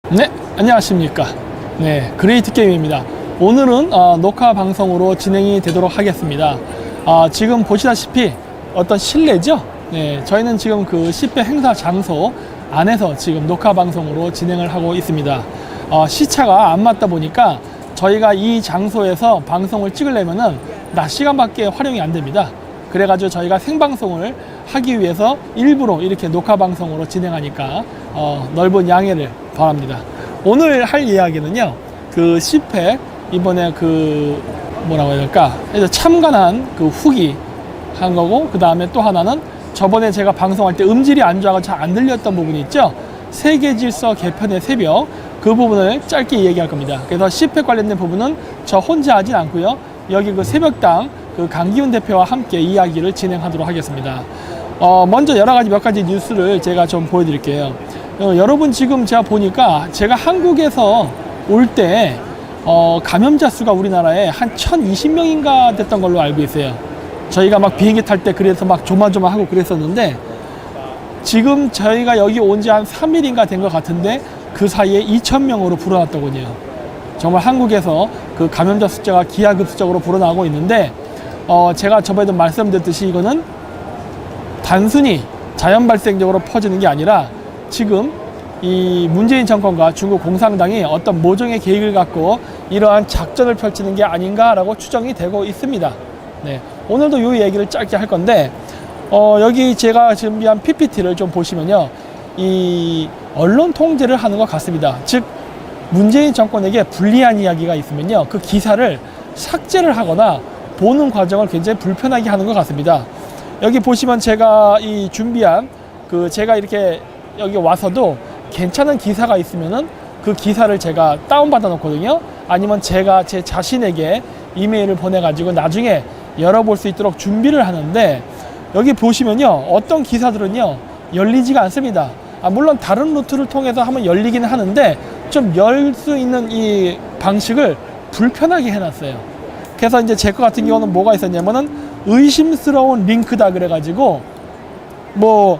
네, 안녕하십니까. 네, 그레이트 게임입니다. 오늘은 녹화 방송으로 진행이 되도록 하겠습니다. 지금 보시다시피 어떤 실내죠? 네, 저희는 지금 그 10회 행사 장소 안에서 지금 녹화 방송으로 진행을 하고 있습니다. 시차가 안 맞다 보니까 저희가 이 장소에서 방송을 찍으려면은 낮 시간밖에 활용이 안 됩니다. 그래가지고 저희가 생방송을 하기 위해서 일부러 이렇게 녹화 방송으로 진행하니까 넓은 양해를 바랍니다. 오늘 할 이야기는요, 그 10회 이번에 그 뭐라고 해야 될까, 참관한 그 후기 한 거고, 그 다음에 또 하나는 저번에 제가 방송할 때 음질이 안 좋아서 잘 안 들렸던 부분이 있죠. 세계질서 개편의 새벽, 그 부분을 짧게 얘기할 겁니다. 그래서 10회 관련된 부분은 저 혼자 하진 않고요, 여기 그 새벽당 그 강기훈 대표와 함께 이야기를 진행하도록 하겠습니다. 먼저 몇 가지 뉴스를 제가 좀 보여드릴게요. 여러분, 지금 제가 보니까 제가 한국에서 올 때 감염자 수가 우리나라에 한 1020명인가 됐던 걸로 알고 있어요. 저희가 막 비행기 탈 때 그래서 막 조마조마하고 그랬었는데, 지금 저희가 여기 온 지 한 3일인가 된 것 같은데 그 사이에 2000명으로 불어났더군요. 정말 한국에서 그 감염자 숫자가 기하급수적으로 불어나고 있는데, 제가 저번에도 말씀드렸듯이 이거는 단순히 자연 발생적으로 퍼지는 게 아니라 지금 이 문재인 정권과 중국 공산당이 어떤 모종의 계획을 갖고 이러한 작전을 펼치는 게 아닌가라고 추정이 되고 있습니다. 네, 오늘도 이 얘기를 짧게 할 건데, 여기 제가 준비한 PPT를 좀 보시면요, 이 언론 통제를 하는 것 같습니다. 즉, 문재인 정권에게 불리한 이야기가 있으면요, 그 기사를 삭제를 하거나 보는 과정을 굉장히 불편하게 하는 것 같습니다. 여기 보시면 제가 이 준비한 제가 이렇게 여기 와서도 괜찮은 기사가 있으면은 그 기사를 제가 다운받아 놓거든요. 아니면 제가 제 자신에게 이메일을 보내가지고 나중에 열어볼 수 있도록 준비를 하는데, 여기 보시면요, 어떤 기사들은요 열리지가 않습니다. 물론 다른 루트를 통해서 하면 열리기는 하는데 좀 열 수 있는 이 방식을 불편하게 해놨어요. 그래서 이제 제 거 같은 경우는 뭐가 있었냐면은 의심스러운 링크다 그래가지고 뭐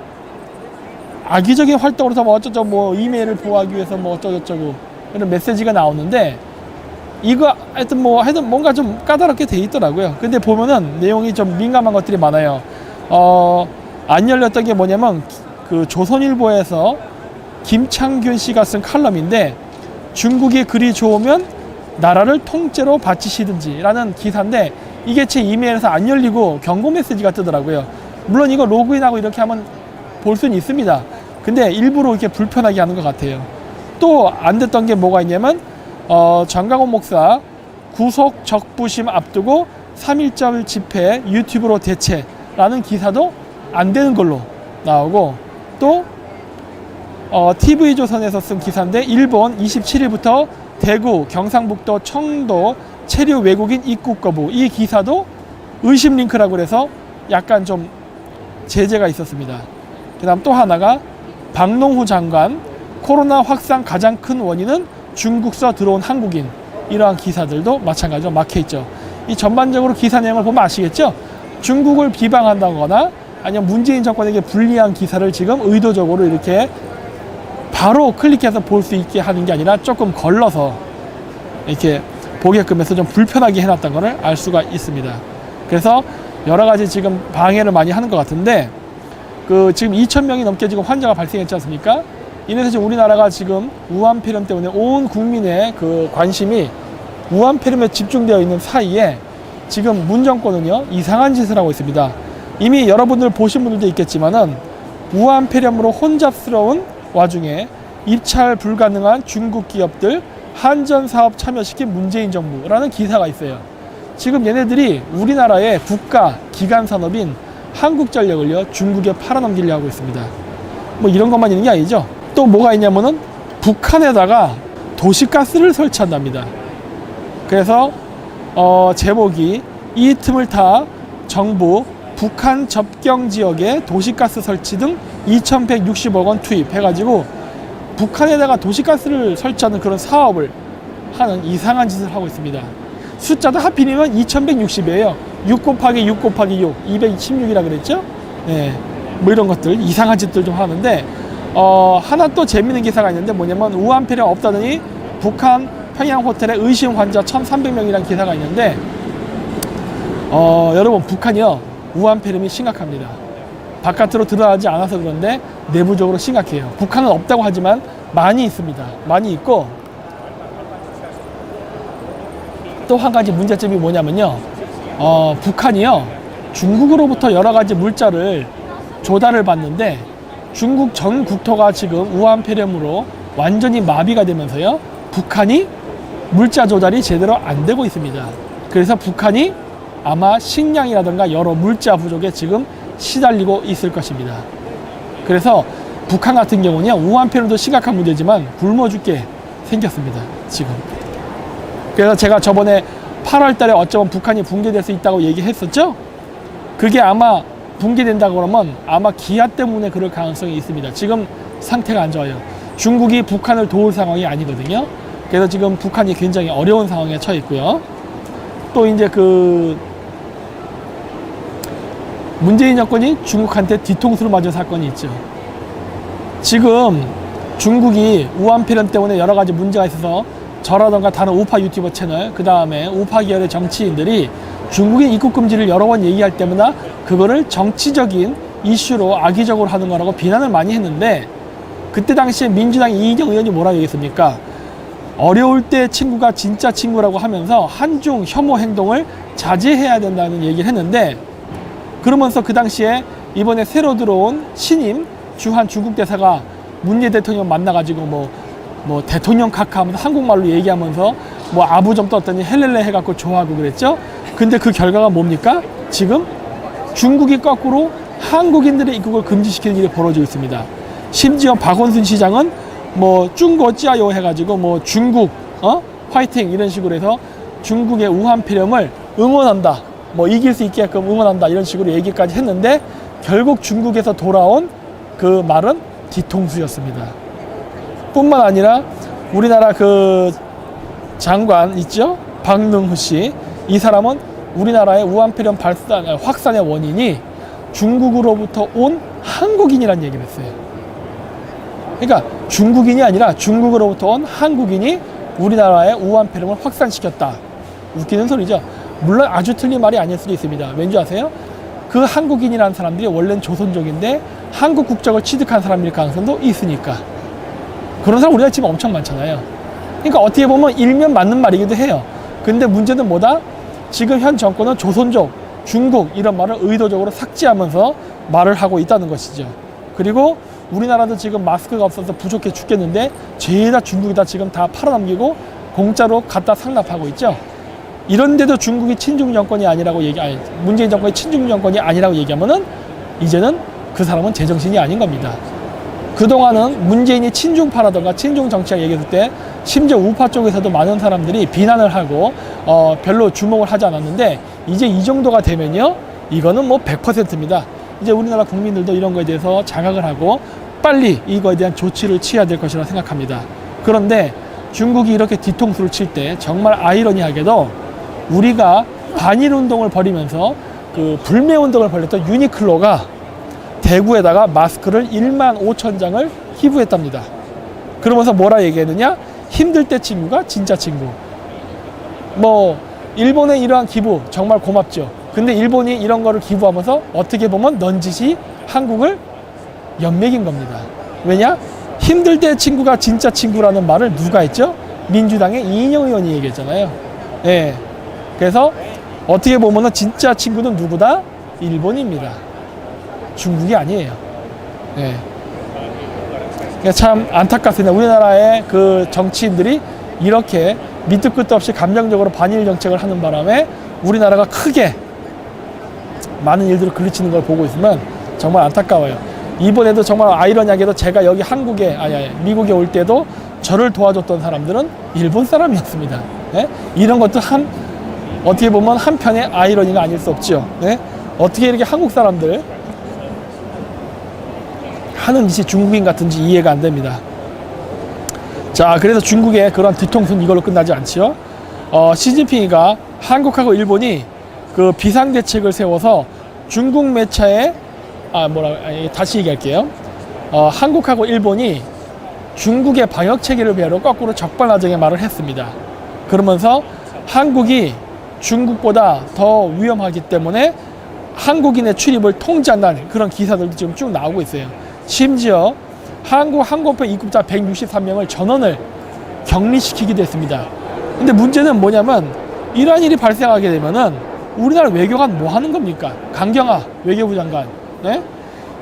악의적인 활동으로 뭐 어쩌고 뭐 이메일을 보호하기 위해서 뭐 어쩌고저쩌고 이런 메시지가 나오는데, 이거 하여튼 뭔가 좀 까다롭게 돼 있더라고요. 근데 보면은 내용이 좀 민감한 것들이 많아요. 안 열렸던 게 뭐냐면 그 조선일보에서 김창균 씨가 쓴 칼럼인데, 중국이 그리 좋으면 나라를 통째로 바치시든지 라는 기사인데, 이게 제 이메일에서 안 열리고 경고 메시지가 뜨더라고요. 물론 이거 로그인하고 이렇게 하면 볼 수는 있습니다. 근데 일부러 이렇게 불편하게 하는 것 같아요. 또 안 됐던 게 뭐가 있냐면, 장강원 목사 구속 적부심 앞두고 3.1절 집회 유튜브로 대체라는 기사도 안 되는 걸로 나오고, 또 TV조선에서 쓴 기사인데, 일본 27일부터 대구, 경상북도, 청도 체류 외국인 입국 거부, 이 기사도 의심 링크라고 그래서 약간 좀 제재가 있었습니다. 그 다음 또 하나가 박농후 장관 코로나 확산 가장 큰 원인은 중국서 들어온 한국인, 이러한 기사들도 마찬가지로 막혀있죠. 이 전반적으로 기사 내용을 보면 아시겠죠? 중국을 비방한다거나 아니면 문재인 정권에게 불리한 기사를 지금 의도적으로 이렇게 바로 클릭해서 볼 수 있게 하는 게 아니라 조금 걸러서 이렇게 보게끔 해서 좀 불편하게 해놨던 것을 알 수가 있습니다. 그래서 여러 가지 지금 방해를 많이 하는 것 같은데, 지금 2,000명이 넘게 지금 환자가 발생했지 않습니까? 이래서 지금 우리나라가 지금 우한 폐렴 때문에 온 국민의 그 관심이 우한 폐렴에 집중되어 있는 사이에 지금 문 정권은요 이상한 짓을 하고 있습니다. 이미 여러분들 보신 분들도 있겠지만은 우한 폐렴으로 혼잡스러운 와중에 입찰 불가능한 중국 기업들 한전 사업 참여시킨 문재인 정부라는 기사가 있어요. 지금 얘네들이 우리나라의 국가 기간 산업인 한국전력을요 중국에 팔아넘기려 하고 있습니다. 뭐 이런 것만 있는 게 아니죠. 또 뭐가 있냐면은 북한에다가 도시가스를 설치한답니다. 그래서 제목이 이 틈을 타 정부 북한 접경 지역에 도시가스 설치 등 2,160억 원 투입해가지고 북한에다가 도시가스를 설치하는 그런 사업을 하는 이상한 짓을 하고 있습니다. 숫자도 하필이면 2,160이에요. 6 곱하기 6 곱하기 6, 216이라 그랬죠? 네, 뭐 이런 것들, 이상한 짓들 좀 하는데, 하나 또 재밌는 기사가 있는데 뭐냐면 우한폐렴 없다더니 북한 평양 호텔에 의심 환자 1,300명이라는 기사가 있는데 여러분 북한이요 우한폐렴이 심각합니다. 바깥으로 드러나지 않아서 그런데 내부적으로 심각해요. 북한은 없다고 하지만 많이 있습니다. 많이 있고 또 한 가지 문제점이 뭐냐면요 북한이요 중국으로부터 여러 가지 물자를 조달을 받는데 중국 전 국토가 지금 우한폐렴으로 완전히 마비가 되면서요 북한이 물자 조달이 제대로 안 되고 있습니다. 그래서 북한이 아마 식량이라든가 여러 물자 부족에 지금 시달리고 있을 것입니다. 그래서 북한 같은 경우는 우한폐렴도 심각한 문제지만 굶어 죽게 생겼습니다. 지금. 그래서 제가 저번에 8월 달에 어쩌면 북한이 붕괴될 수 있다고 얘기했었죠? 그게 아마 붕괴된다고 그러면 아마 기아 때문에 그럴 가능성이 있습니다. 지금 상태가 안 좋아요. 중국이 북한을 도울 상황이 아니거든요. 그래서 지금 북한이 굉장히 어려운 상황에 처해 있고요. 또 이제 문재인 정권이 중국한테 뒤통수를 맞은 사건이 있죠. 지금 중국이 우한폐렴 때문에 여러 가지 문제가 있어서 저라던가 다른 우파 유튜버 채널, 그 다음에 우파 계열의 정치인들이 중국의 입국 금지를 여러 번 얘기할 때마다 그거를 정치적인 이슈로 악의적으로 하는 거라고 비난을 많이 했는데 그때 당시에 민주당 이인영 의원이 뭐라고 얘기했습니까? 어려울 때 친구가 진짜 친구라고 하면서 한중 혐오 행동을 자제해야 된다는 얘기를 했는데 그러면서 그 당시에 이번에 새로 들어온 신임 주한 중국 대사가 문재인 대통령 만나가지고 뭐 대통령 카카하면서 한국말로 얘기하면서 뭐 아부 좀 떴더니 헬렐레 해갖고 좋아하고 그랬죠. 근데 그 결과가 뭡니까? 지금 중국이 거꾸로 한국인들의 입국을 금지시키는 일이 벌어지고 있습니다. 심지어 박원순 시장은 뭐 중국찌아요 해가지고 뭐 중국 화이팅 이런 식으로 해서 중국의 우한폐렴을 응원한다, 뭐 이길 수 있게끔 응원한다 이런 식으로 얘기까지 했는데 결국 중국에서 돌아온 그 말은 뒤통수였습니다. 뿐만 아니라 우리나라 그 장관 있죠? 박능후 씨. 이 사람은 우리나라의 우한폐렴 확산의 원인이 중국으로부터 온 한국인이라는 얘기를 했어요. 그러니까 중국인이 아니라 중국으로부터 온 한국인이 우리나라의 우한폐렴을 확산시켰다. 웃기는 소리죠. 물론 아주 틀린 말이 아닐 수도 있습니다. 왠지 아세요? 그 한국인이라는 사람들이 원래는 조선족인데 한국 국적을 취득한 사람일 가능성도 있으니까. 그런 사람 우리가 지금 엄청 많잖아요. 그러니까 어떻게 보면 일면 맞는 말이기도 해요. 근데 문제는 뭐다? 지금 현 정권은 조선족, 중국 이런 말을 의도적으로 삭제하면서 말을 하고 있다는 것이죠. 그리고 우리나라도 지금 마스크가 없어서 부족해 죽겠는데 죄다 중국이다 지금 다 팔아넘기고 공짜로 갖다 상납하고 있죠. 이런데도 중국이 친중 정권이 아니라고 문재인 정권이 친중 정권이 아니라고 얘기하면은 이제는 그 사람은 제정신이 아닌 겁니다. 그동안은 문재인이 친중파라던가 친중 정치학 얘기했을 때 심지어 우파 쪽에서도 많은 사람들이 비난을 하고 별로 주목을 하지 않았는데 이제 이 정도가 되면요 이거는 뭐 100%입니다. 이제 우리나라 국민들도 이런 거에 대해서 자각을 하고 빨리 이거에 대한 조치를 취해야 될 것이라고 생각합니다. 그런데 중국이 이렇게 뒤통수를 칠 때 정말 아이러니하게도 우리가 반일운동을 벌이면서 그 불매운동을 벌였던 유니클로가 대구에다가 마스크를 15,000장을 기부했답니다. 그러면서 뭐라 얘기했느냐? 힘들 때 친구가 진짜 친구. 뭐 일본의 이러한 기부 정말 고맙죠. 근데 일본이 이런 거를 기부하면서 어떻게 보면 넌지시 한국을 연맥인 겁니다. 왜냐? 힘들 때 친구가 진짜 친구라는 말을 누가 했죠? 민주당의 이인영 의원이 얘기했잖아요. 예. 그래서 어떻게 보면은 진짜 친구는 누구다? 일본입니다. 중국이 아니에요. 예. 그러니까 참 안타깝습니다. 우리나라의 그 정치인들이 이렇게 밑도 끝도 없이 감정적으로 반일 정책을 하는 바람에 우리나라가 크게 많은 일들을 그르치는 걸 보고 있으면 정말 안타까워요. 이번에도 정말 아이러니하게도 제가 여기 미국에 올 때도 저를 도와줬던 사람들은 일본 사람이었습니다. 예? 이런 것도 어떻게 보면 한편의 아이러니가 아닐 수 없죠. 예? 어떻게 이렇게 한국 사람들 하는 짓이 중국인 같은지 이해가 안 됩니다. 자, 그래서 중국의 그런 뒤통수는 이걸로 끝나지 않지요. 시진핑이가 한국하고 일본이 그 비상대책을 세워서 중국 매체에 다시 얘기할게요. 한국하고 일본이 중국의 방역 체계를 배우러 거꾸로 적반하장의 말을 했습니다. 그러면서 한국이 중국보다 더 위험하기 때문에 한국인의 출입을 통제한다는 그런 기사들도 지금 쭉 나오고 있어요. 심지어 한국 항공편 입국자 163명을 전원을 격리시키기도 했습니다. 근데 문제는 뭐냐면 이러한 일이 발생하게 되면은 우리나라 외교관 뭐 하는 겁니까? 강경화 외교부 장관. 네?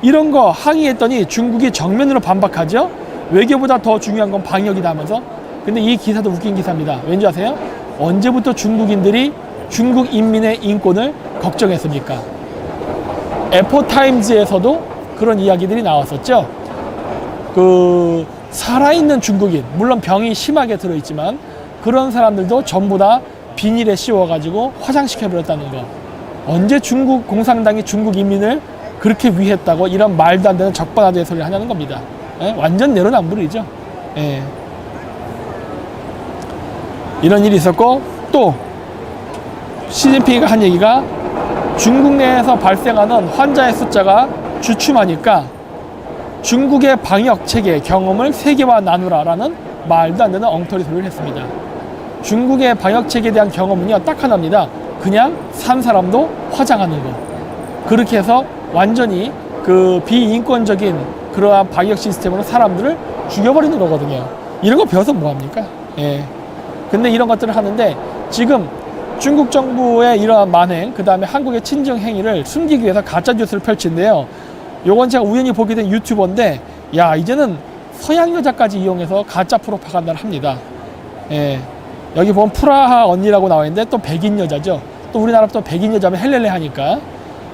이런 거 항의했더니 중국이 정면으로 반박하죠. 외교보다 더 중요한 건 방역이다 하면서. 근데 이 기사도 웃긴 기사입니다. 왠지 아세요? 언제부터 중국인들이 중국 인민의 인권을 걱정했습니까? 에포타임즈에서도 그런 이야기들이 나왔었죠. 그 살아있는 중국인, 물론 병이 심하게 들어있지만 그런 사람들도 전부 다 비닐에 씌워가지고 화장시켜버렸다는 거. 언제 중국 공산당이 중국 인민을 그렇게 위했다고 이런 말도 안 되는 적반하장의 소리를 하냐는 겁니다. 예? 완전 내로남불이죠. 예. 이런 일이 있었고, 또 시진핑이가 한 얘기가 중국 내에서 발생하는 환자의 숫자가 주춤하니까 중국의 방역 체계 경험을 세계와 나누라라는 말도 안 되는 엉터리 소리를 했습니다. 중국의 방역 체계에 대한 경험은요 딱 하나입니다. 그냥 산 사람도 화장하는 거. 그렇게 해서 완전히 그 비인권적인 그러한 방역 시스템으로 사람들을 죽여버리는 거거든요. 이런 거 배워서 뭐합니까? 예. 근데 이런 것들을 하는데 지금 중국 정부의 이러한 만행, 그 다음에 한국의 친정 행위를 숨기기 위해서 가짜뉴스를 펼친데요. 요건 제가 우연히 보게 된 유튜버인데, 야, 이제는 서양 여자까지 이용해서 가짜 프로파간다를 합니다. 예. 여기 보면 프라하 언니라고 나와 있는데 또 백인 여자죠. 또 우리나라 또 백인 여자면 헬렐레 하니까.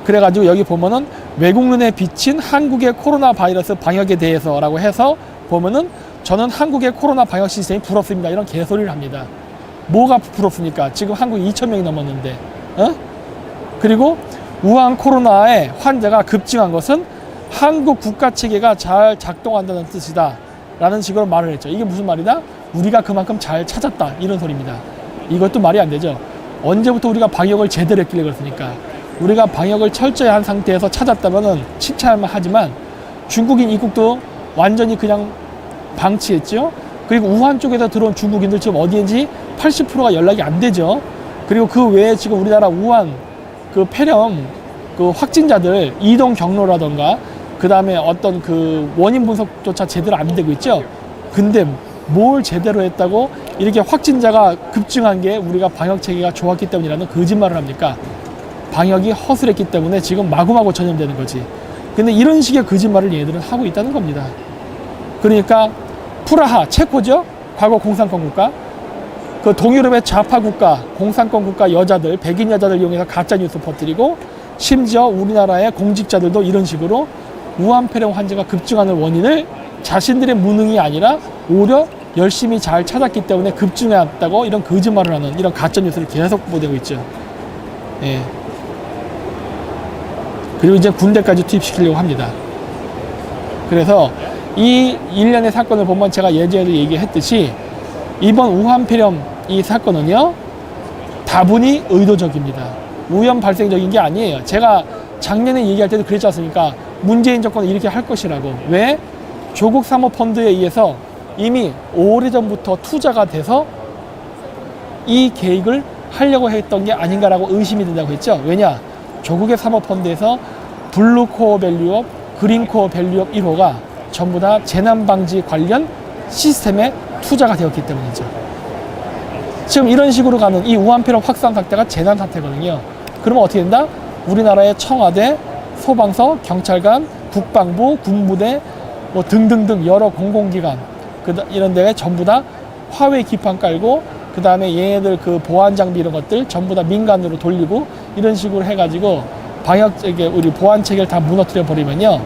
그래가지고 여기 보면은 외국 눈에 비친 한국의 코로나 바이러스 방역에 대해서라고 해서 보면은 저는 한국의 코로나 방역 시스템이 부럽습니다. 이런 개소리를 합니다. 뭐가 부럽습니까? 지금 한국이 2,000명이 넘었는데. 그리고 우한 코로나의 환자가 급증한 것은 한국 국가 체계가 잘 작동한다는 뜻이다 라는 식으로 말을 했죠. 이게 무슨 말이다? 우리가 그만큼 잘 찾았다 이런 소리입니다. 이것도 말이 안 되죠. 언제부터 우리가 방역을 제대로 했길래 그렇습니까? 우리가 방역을 철저히 한 상태에서 찾았다면은 칭찬만 하지만 중국인 입국도 완전히 그냥 방치했죠. 그리고 우한 쪽에서 들어온 중국인들 지금 어디인지 80%가 연락이 안 되죠. 그리고 그 외에 지금 우리나라 우한 그 폐렴 그 확진자들 이동 경로라던가 그 다음에 어떤 그 원인 분석조차 제대로 안 되고 있죠. 근데 뭘 제대로 했다고 이렇게 확진자가 급증한 게 우리가 방역 체계가 좋았기 때문이라는 거짓말을 합니까? 방역이 허술했기 때문에 지금 마구마구 전염되는 거지. 근데 이런 식의 거짓말을 얘들은 하고 있다는 겁니다. 그러니까 프라하, 체코죠? 과거 공산권 국가. 그 동유럽의 좌파 국가, 공산권 국가 여자들, 백인 여자들 이용해서 가짜뉴스 퍼뜨리고 심지어 우리나라의 공직자들도 이런 식으로 우한폐렴 환자가 급증하는 원인을 자신들의 무능이 아니라 오히려 열심히 잘 찾았기 때문에 급증했다고 이런 거짓말을 하는 이런 가짜뉴스를 계속 보내고 있죠. 예. 그리고 이제 군대까지 투입시키려고 합니다. 그래서 이 일련의 사건을 보면 제가 예전에도 얘기했듯이 이번 우한폐렴 이 사건은요 다분히 의도적입니다. 우연 발생적인 게 아니에요. 제가 작년에 얘기할 때도 그랬지 않습니까? 문재인 정권은 이렇게 할 것이라고. 왜? 조국 사모펀드에 의해서 이미 오래전부터 투자가 돼서 이 계획을 하려고 했던 게 아닌가라고 의심이 든다고 했죠. 왜냐? 조국의 사모펀드에서 블루코어 밸류업, 그린코어 밸류업 1호가 전부 다 재난방지 관련 시스템에 투자가 되었기 때문이죠. 지금 이런 식으로 가는 이 우한폐렴 확산 사태가 재난 사태거든요. 그러면 어떻게 된다? 우리나라의 청와대, 소방서, 경찰관, 국방부, 군부대 뭐 등등등 여러 공공기관 이런 데에 전부 다 화웨이 기판 깔고 그 다음에 얘네들 그 보안 장비 이런 것들 전부 다 민간으로 돌리고 이런 식으로 해가지고 방역 체계 우리 보안 체계를 다 무너뜨려 버리면요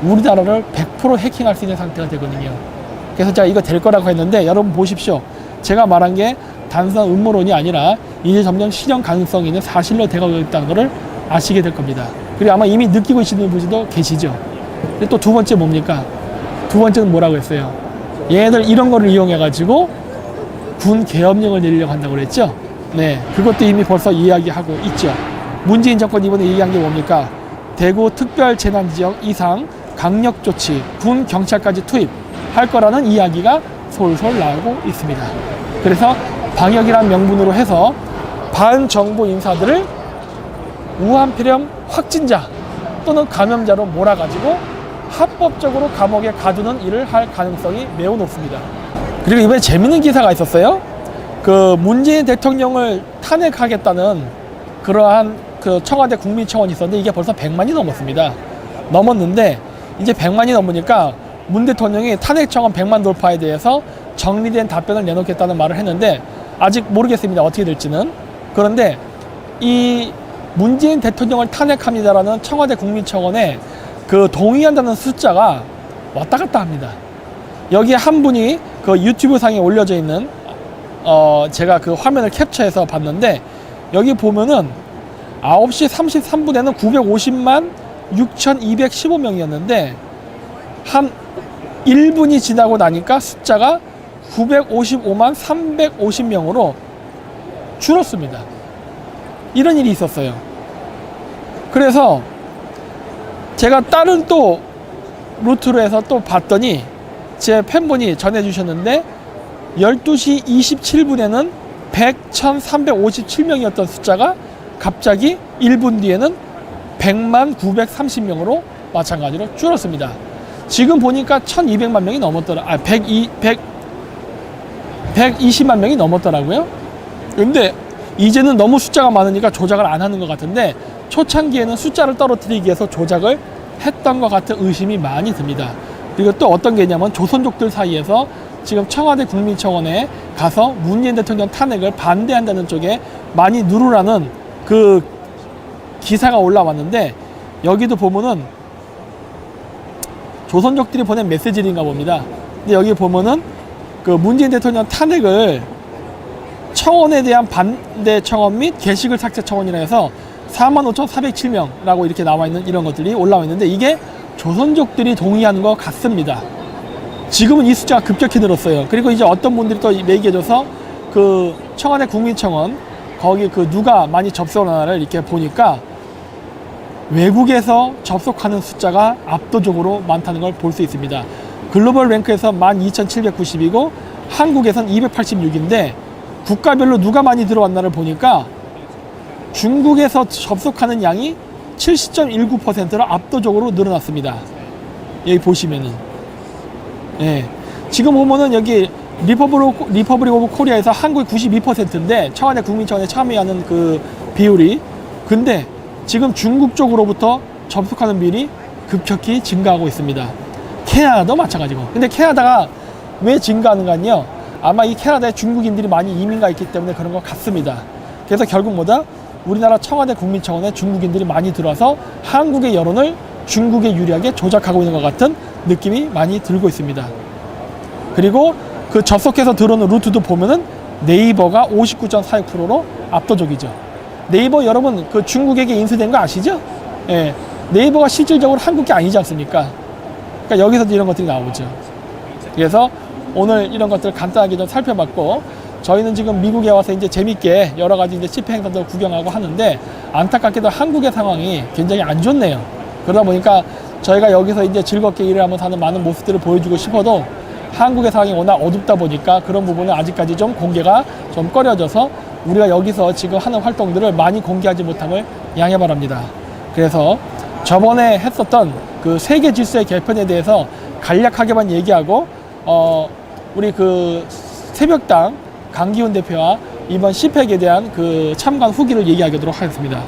우리나라를 100% 해킹할 수 있는 상태가 되거든요. 그래서 제가 이거 될 거라고 했는데 여러분 보십시오. 제가 말한 게 단순한 음모론이 아니라 이제 점점 실현 가능성이 있는 사실로 되어가고 있다는 것을 아시게 될 겁니다. 그리고 아마 이미 느끼고 계시는 분들도 계시죠. 근데 또 두 번째 뭡니까? 두 번째는 뭐라고 했어요? 얘네들 이런 거를 이용해가지고 군 계엄령을 내리려고 한다고 그랬죠? 네, 그것도 이미 벌써 이야기하고 있죠. 문재인 정권 이번에 얘기한 게 뭡니까? 대구 특별재난지역 이상 강력 조치, 군 경찰까지 투입할 거라는 이야기가 솔솔 나오고 있습니다. 그래서 방역이란 명분으로 해서 반정부 인사들을 우한폐렴 확진자 또는 감염자로 몰아가지고 합법적으로 감옥에 가두는 일을 할 가능성이 매우 높습니다. 그리고 이번에 재밌는 기사가 있었어요. 그 문재인 대통령을 탄핵하겠다는 그러한 그 청와대 국민청원이 있었는데 이게 벌써 100만이 넘었습니다. 넘었는데 이제 100만이 넘으니까 문 대통령이 탄핵청원 100만 돌파에 대해서 정리된 답변을 내놓겠다는 말을 했는데 아직 모르겠습니다. 어떻게 될지는. 그런데 이 문재인 대통령을 탄핵합니다라는 청와대 국민청원에 그 동의한다는 숫자가 왔다 갔다 합니다. 여기에 한 분이 그 유튜브 상에 올려져 있는 제가 그 화면을 캡처해서 봤는데 여기 보면은 9시 33분에는 950만 6,215명이었는데 한 1분이 지나고 나니까 숫자가 955만 350명으로 줄었습니다. 이런 일이 있었어요. 그래서 제가 다른 또 루트로 해서 또 봤더니 제 팬분이 전해주셨는데 12시 27분에는 100,357명이었던 숫자가 갑자기 1분 뒤에는 100만 930명으로 마찬가지로 줄었습니다. 지금 보니까 1200만 명이 넘었더라. 120만 명이 넘었더라고요. 근데 이제는 너무 숫자가 많으니까 조작을 안 하는 것 같은데 초창기에는 숫자를 떨어뜨리기 위해서 조작을 했던 것 같은 의심이 많이 듭니다. 그리고 또 어떤 게 있냐면 조선족들 사이에서 지금 청와대 국민청원에 가서 문재인 대통령 탄핵을 반대한다는 쪽에 많이 누르라는 그 기사가 올라왔는데 여기도 보면은 조선족들이 보낸 메시지인가 봅니다. 근데 여기 보면은 그 문재인 대통령 탄핵을 청원에 대한 반대 청원 및 게시글 삭제 청원이라 해서 45,407명라고 이렇게 나와 있는 이런 것들이 올라와 있는데 이게 조선족들이 동의하는 것 같습니다. 지금은 이 숫자가 급격히 늘었어요. 그리고 이제 어떤 분들이 또 얘기해줘서 그 청와대 국민청원 거기 그 누가 많이 접속을 하나를 이렇게 보니까 외국에서 접속하는 숫자가 압도적으로 많다는 걸 볼 수 있습니다. 글로벌 랭크에서 12,790이고 한국에선 286인데 국가별로 누가 많이 들어왔나를 보니까 중국에서 접속하는 양이 70.19%로 압도적으로 늘어났습니다. 여기 보시면은 예. 지금 보면은 여기 리퍼블릭 오브 코리아에서 한국이 92%인데 청와대 국민청원에 참여하는 그 비율이 근데 지금 중국 쪽으로부터 접속하는 비율이 급격히 증가하고 있습니다. 캐나다도 마찬가지고. 근데 캐나다가 왜 증가하는가요? 아마 이 캐나다에 중국인들이 많이 이민가 있기 때문에 그런 것 같습니다. 그래서 결국 뭐다? 우리나라 청와대 국민청원에 중국인들이 많이 들어와서 한국의 여론을 중국에 유리하게 조작하고 있는 것 같은 느낌이 많이 들고 있습니다. 그리고 그 접속해서 들어오는 루트도 보면은 네이버가 59.46%로 압도적이죠. 네이버 여러분 그 중국에게 인수된 거 아시죠? 예. 네이버가 실질적으로 한국이 아니지 않습니까? 그러니까 여기서도 이런 것들이 나오죠. 그래서 오늘 이런 것들을 간단하게 좀 살펴봤고 저희는 지금 미국에 와서 이제 재밌게 여러 가지 이제 집회 행사도 구경하고 하는데 안타깝게도 한국의 상황이 굉장히 안 좋네요. 그러다 보니까 저희가 여기서 이제 즐겁게 일을 하면서 하는 많은 모습들을 보여주고 싶어도 한국의 상황이 워낙 어둡다 보니까 그런 부분은 아직까지 좀 공개가 좀 꺼려져서 우리가 여기서 지금 하는 활동들을 많이 공개하지 못함을 양해 바랍니다. 그래서 저번에 했었던 그 세계 질서의 개편에 대해서 간략하게만 얘기하고 우리 그 새벽당 강기훈 대표와 이번 CPEC에 대한 그 참관 후기를 얘기하도록 하겠습니다.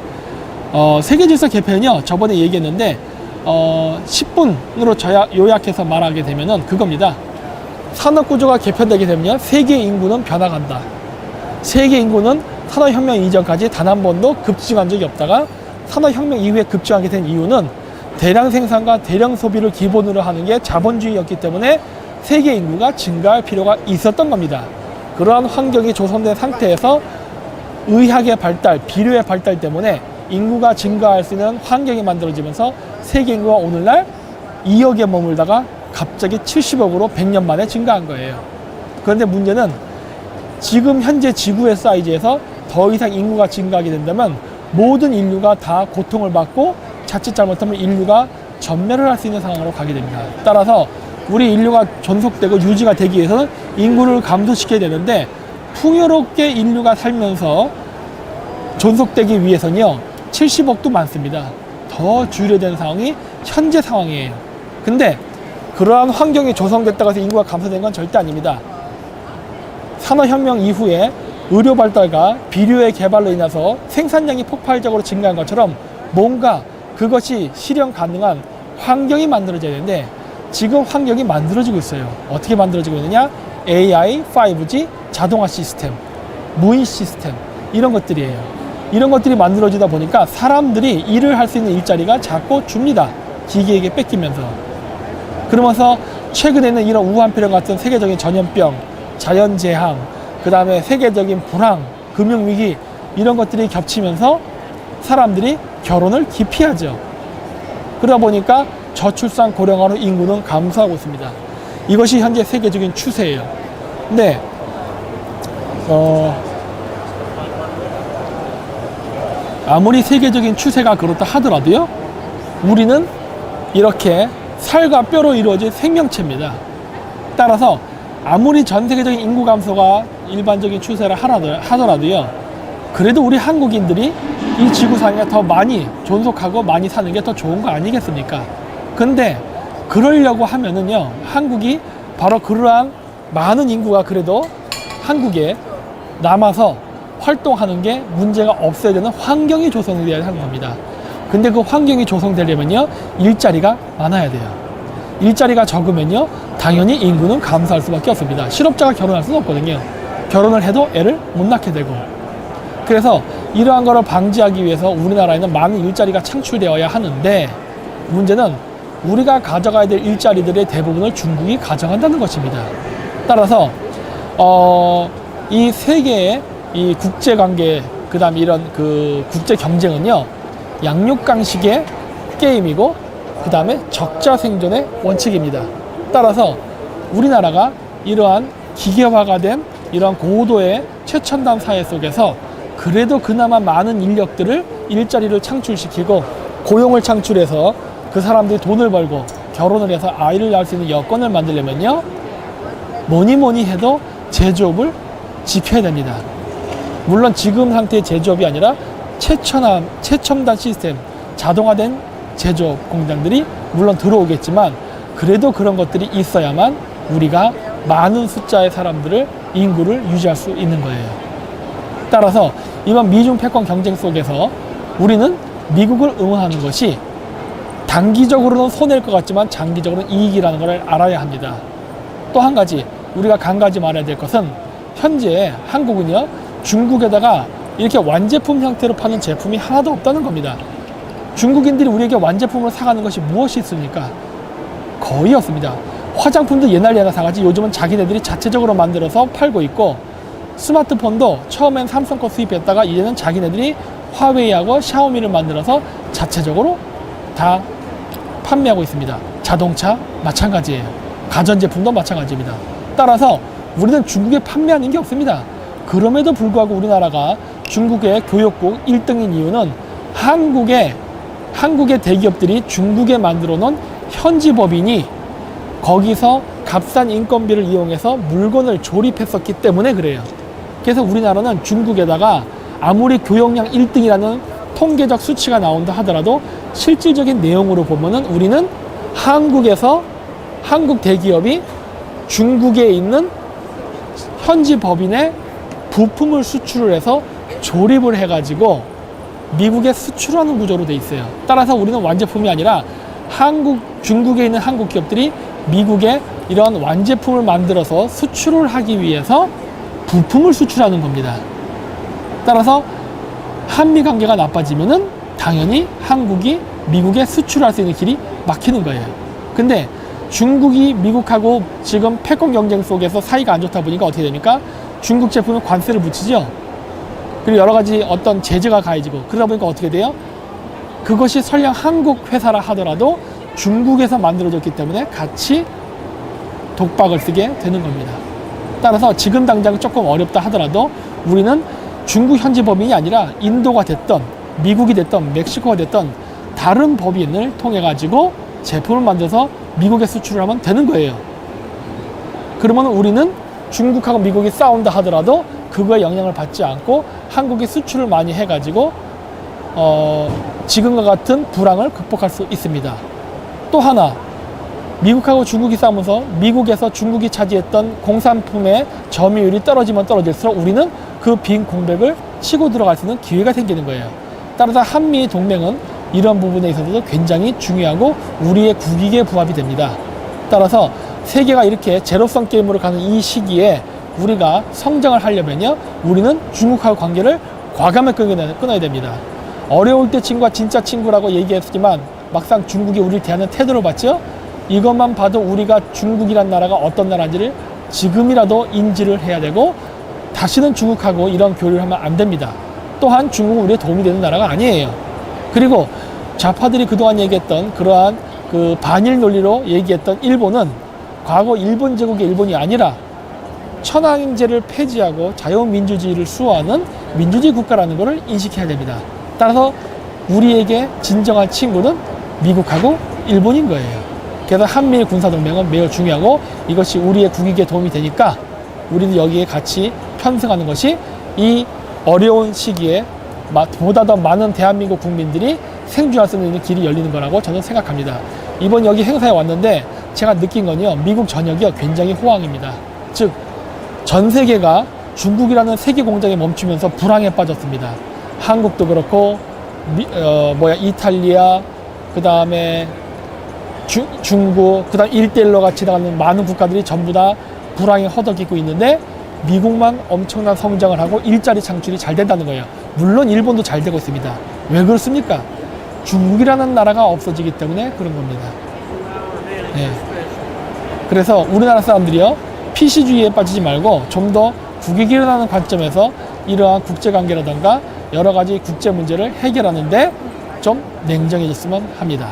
세계 질서 개편이요. 저번에 얘기했는데 10분으로 요약해서 말하게 되면은 그겁니다. 산업구조가 개편되게 되면 세계 인구는 변화간다. 세계 인구는 산업혁명 이전까지 단 한 번도 급증한 적이 없다가 산업혁명 이후에 급증하게 된 이유는 대량 생산과 대량 소비를 기본으로 하는 게 자본주의였기 때문에 세계 인구가 증가할 필요가 있었던 겁니다. 그러한 환경이 조성된 상태에서 의학의 발달, 비료의 발달 때문에 인구가 증가할 수 있는 환경이 만들어지면서 세계 인구가 오늘날 2억에 머물다가 갑자기 70억으로 100년 만에 증가한 거예요. 그런데 문제는 지금 현재 지구의 사이즈에서 더 이상 인구가 증가하게 된다면 모든 인류가 다 고통을 받고 자칫 잘못하면 인류가 전멸을 할 수 있는 상황으로 가게 됩니다. 따라서 우리 인류가 존속되고 유지가 되기 위해서는 인구를 감소시켜야 되는데, 풍요롭게 인류가 살면서 존속되기 위해서는요 70억도 많습니다. 더 줄여야 되는 상황이 현재 상황이에요. 근데 그러한 환경이 조성됐다고 해서 인구가 감소된 건 절대 아닙니다. 산업혁명 이후에 의료 발달과 비료의 개발로 인해서 생산량이 폭발적으로 증가한 것처럼 뭔가 그것이 실현 가능한 환경이 만들어져야 되는데, 지금 환경이 만들어지고 있어요. 어떻게 만들어지고 있느냐? AI, 5G, 자동화 시스템, 무인 시스템, 이런 것들이에요. 이런 것들이 만들어지다 보니까 사람들이 일을 할 수 있는 일자리가 자꾸 줍니다. 기계에게 뺏기면서. 그러면서 최근에는 이런 우한폐렴 같은 세계적인 전염병, 자연재앙, 그 다음에 세계적인 불황, 금융위기, 이런 것들이 겹치면서 사람들이 결혼을 기피하죠. 그러다 보니까 저출산 고령화로 인구는 감소하고 있습니다. 이것이 현재 세계적인 추세예요. 근데 아무리 세계적인 추세가 그렇다 하더라도요, 우리는 이렇게 살과 뼈로 이루어진 생명체입니다. 따라서 아무리 전 세계적인 인구 감소가 일반적인 추세를 하더라도요, 그래도 우리 한국인들이 이 지구상에 더 많이 존속하고 많이 사는 게 더 좋은 거 아니겠습니까? 근데 그러려고 하면은요, 한국이 바로 그러한 많은 인구가 그래도 한국에 남아서 활동하는 게 문제가 없어야 되는 환경이 조성되어야 하는 겁니다. 근데 그 환경이 조성되려면요, 일자리가 많아야 돼요. 일자리가 적으면요, 당연히 인구는 감소할 수밖에 없습니다. 실업자가 결혼할 수는 없거든요. 결혼을 해도 애를 못 낳게 되고. 그래서 이러한 거를 방지하기 위해서 우리나라에는 많은 일자리가 창출되어야 하는데, 문제는 우리가 가져가야 될 일자리들의 대부분을 중국이 가져간다는 것입니다. 따라서 이 세계의 이 국제관계, 그 다음에 이런 그 국제 경쟁은요, 양육강식의 게임이고, 그 다음에 적자 생존의 원칙입니다. 따라서 우리나라가 이러한 기계화가 된 이러한 고도의 최첨단 사회 속에서 그래도 그나마 많은 인력들을, 일자리를 창출시키고 고용을 창출해서 그 사람들이 돈을 벌고 결혼을 해서 아이를 낳을 수 있는 여건을 만들려면요, 뭐니 해도 제조업을 지켜야 됩니다. 물론 지금 상태의 제조업이 아니라 최첨단 시스템, 자동화된 제조업 공장들이 물론 들어오겠지만, 그래도 그런 것들이 있어야만 우리가 많은 숫자의 사람들을, 인구를 유지할 수 있는 거예요. 따라서 이번 미중 패권 경쟁 속에서 우리는 미국을 응원하는 것이 단기적으로는 손해일 것 같지만 장기적으로는 이익이라는 걸 알아야 합니다. 또 한 가지 우리가 간과하지 말아야 될 것은, 현재 한국은요, 중국에다가 이렇게 완제품 형태로 파는 제품이 하나도 없다는 겁니다. 중국인들이 우리에게 완제품으로 사가는 것이 무엇이 있습니까? 거의 없습니다. 화장품도 옛날 사가지 요즘은 자기네들이 자체적으로 만들어서 팔고 있고, 스마트폰도 처음엔 삼성 거 수입했다가 이제는 자기네들이 화웨이하고 샤오미를 만들어서 자체적으로 다 판매하고 있습니다. 자동차 마찬가지예요. 가전제품도 마찬가지입니다. 따라서 우리는 중국에 판매하는 게 없습니다. 그럼에도 불구하고 우리나라가 중국의 교역국 1등인 이유는 한국의 대기업들이 중국에 만들어 놓은 현지 법인이 거기서 값싼 인건비를 이용해서 물건을 조립했었기 때문에 그래요. 그래서 우리나라는 중국에다가 아무리 교역량 1등이라는 통계적 수치가 나온다 하더라도 실질적인 내용으로 보면은 우리는 한국 대기업이 중국에 있는 현지 법인의 부품을 수출을 해서 조립을 해가지고 미국에 수출하는 구조로 돼 있어요. 따라서 우리는 완제품이 아니라 중국에 있는 한국 기업들이 미국에 이런 완제품을 만들어서 수출을 하기 위해서 부품을 수출하는 겁니다. 따라서 한미 관계가 나빠지면은 당연히 한국이 미국에 수출할 수 있는 길이 막히는 거예요. 근데 중국이 미국하고 지금 패권 경쟁 속에서 사이가 안 좋다 보니까 어떻게 됩니까? 중국 제품은 관세를 붙이죠. 그리고 여러 가지 어떤 제재가 가해지고, 그러다 보니까 어떻게 돼요? 그것이 설령 한국 회사라 하더라도 중국에서 만들어졌기 때문에 같이 독박을 쓰게 되는 겁니다. 따라서 지금 당장 조금 어렵다 하더라도 우리는 중국 현지 법인이 아니라 인도가 됐던, 미국이 됐던, 멕시코가 됐던 다른 법인을 통해 가지고 제품을 만들어서 미국에 수출을 하면 되는 거예요. 그러면 우리는 중국하고 미국이 싸운다 하더라도 그거에 영향을 받지 않고 한국이 수출을 많이 해가지고 지금과 같은 불황을 극복할 수 있습니다. 또 하나, 미국하고 중국이 싸우면서 미국에서 중국이 차지했던 공산품의 점유율이 떨어지면 떨어질수록 우리는 그 빈 공백을 치고 들어갈 수 있는 기회가 생기는 거예요. 따라서 한미 동맹은 이런 부분에 있어서도 굉장히 중요하고 우리의 국익에 부합이 됩니다. 따라서 세계가 이렇게 제로성 게임으로 가는 이 시기에 우리가 성장을 하려면요, 우리는 중국하고 관계를 과감하게 끊어야 됩니다. 어려울 때 친구가 진짜 친구라고 얘기했지만 막상 중국이 우리를 대하는 태도를 봤죠? 이것만 봐도 우리가 중국이란 나라가 어떤 나라인지를 지금이라도 인지를 해야 되고 다시는 중국하고 이런 교류를 하면 안 됩니다. 또한 중국은 우리에 도움이 되는 나라가 아니에요. 그리고 좌파들이 그동안 얘기했던 그러한 그 반일 논리로 얘기했던 일본은 과거 일본 제국의 일본이 아니라 천황제를 폐지하고 자유민주주의를 수호하는 민주주의 국가라는 것을 인식해야 됩니다. 따라서 우리에게 진정한 친구는 미국하고 일본인 거예요. 그래서 한미일 군사동맹은 매우 중요하고 이것이 우리의 국익에 도움이 되니까 우리도 여기에 같이 편승하는 것이 이 어려운 시기에 보다 더 많은 대한민국 국민들이 생존할 수 있는 길이 열리는 거라고 저는 생각합니다. 이번 여기 행사에 왔는데 제가 느낀 건요, 미국 전역이 굉장히 호황입니다. 즉 전 세계가 중국이라는 세계 공장에 멈추면서 불황에 빠졌습니다. 한국도 그렇고 이탈리아, 그 다음에 중국, 그 다음 1대1로 같이 나가는 많은 국가들이 전부 다 불황에 허덕이고 있는데 미국만 엄청난 성장을 하고 일자리 창출이 잘 된다는 거예요. 물론 일본도 잘 되고 있습니다. 왜 그렇습니까? 중국이라는 나라가 없어지기 때문에 그런 겁니다. 네. 그래서 우리나라 사람들이요, PC주의에 빠지지 말고 좀 더 국익이 일어나는 관점에서 이러한 국제관계라든가 여러 가지 국제 문제를 해결하는데 좀 냉정해졌으면 합니다.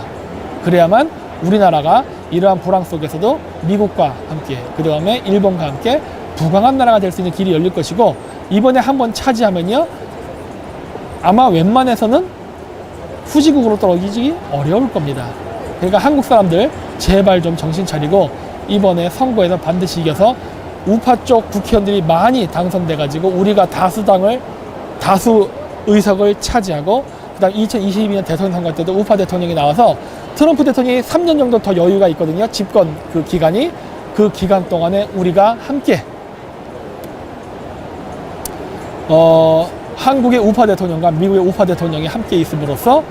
그래야만 우리나라가 이러한 불황 속에서도 미국과 함께, 그 다음에 일본과 함께 부강한 나라가 될 수 있는 길이 열릴 것이고, 이번에 한번 차지하면요, 아마 웬만해서는 후지국으로 떨어지기 어려울 겁니다. 그러니까 한국 사람들 제발 좀 정신 차리고 이번에 선거에서 반드시 이겨서 우파 쪽 국회의원들이 많이 당선돼가지고 우리가 다수 의석을 차지하고, 그 다음 2022년 대통령 선거 때도 우파 대통령이 나와서 트럼프 대통령이 3년 정도 더 여유가 있거든요. 집권 그 기간이. 그 기간 동안에 우리가 함께 한국의 우파 대통령과 미국의 우파 대통령이 함께 있음으로써